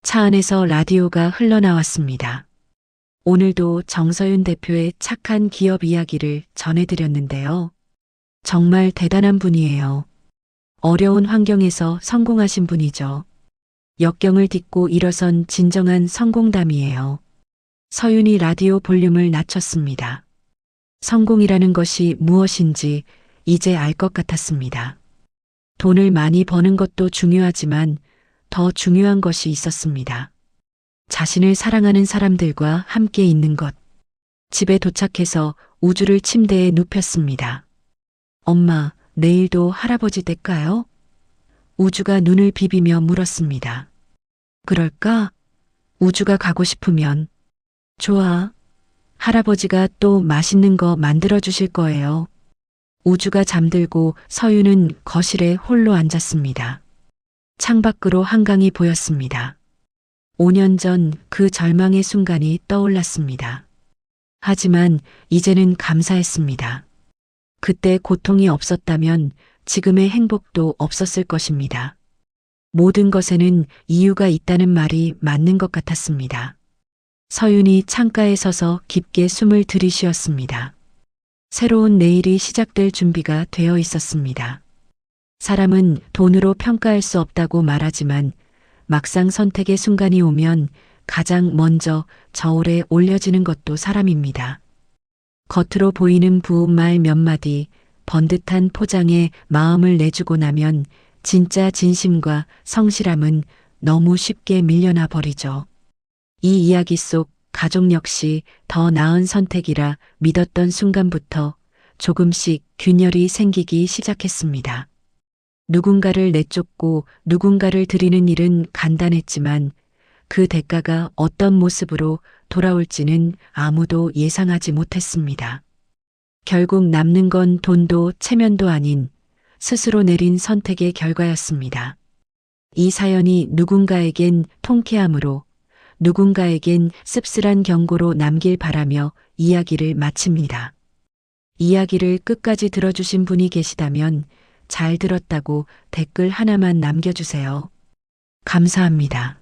차 안에서 라디오가 흘러나왔습니다. 오늘도 정서윤 대표의 착한 기업 이야기를 전해드렸는데요. 정말 대단한 분이에요. 어려운 환경에서 성공하신 분이죠. 역경을 딛고 일어선 진정한 성공담이에요. 서윤이 라디오 볼륨을 낮췄습니다. 성공이라는 것이 무엇인지 이제 알 것 같았습니다. 돈을 많이 버는 것도 중요하지만 더 중요한 것이 있었습니다. 자신을 사랑하는 사람들과 함께 있는 것. 집에 도착해서 우주를 침대에 눕혔습니다. 엄마, 내일도 할아버지 댁가요? 우주가 눈을 비비며 물었습니다. 그럴까? 우주가 가고 싶으면. 좋아. 할아버지가 또 맛있는 거 만들어 주실 거예요. 우주가 잠들고 서윤은 거실에 홀로 앉았습니다. 창밖으로 한강이 보였습니다. 5년 전 그 절망의 순간이 떠올랐습니다. 하지만 이제는 감사했습니다. 그때 고통이 없었다면 지금의 행복도 없었을 것입니다. 모든 것에는 이유가 있다는 말이 맞는 것 같았습니다. 서윤이 창가에 서서 깊게 숨을 들이쉬었습니다. 새로운 내일이 시작될 준비가 되어 있었습니다. 사람은 돈으로 평가할 수 없다고 말하지만 막상 선택의 순간이 오면 가장 먼저 저울에 올려지는 것도 사람입니다. 겉으로 보이는 부은말 몇 마디, 번듯한 포장에 마음을 내주고 나면 진짜 진심과 성실함은 너무 쉽게 밀려나 버리죠. 이 이야기 속 가족 역시 더 나은 선택이라 믿었던 순간부터 조금씩 균열이 생기기 시작했습니다. 누군가를 내쫓고 누군가를 들이는 일은 간단했지만 그 대가가 어떤 모습으로 돌아올지는 아무도 예상하지 못했습니다. 결국 남는 건 돈도 체면도 아닌 스스로 내린 선택의 결과였습니다. 이 사연이 누군가에겐 통쾌함으로 누군가에겐 씁쓸한 경고로 남길 바라며 이야기를 마칩니다. 이야기를 끝까지 들어주신 분이 계시다면 잘 들었다고 댓글 하나만 남겨주세요. 감사합니다.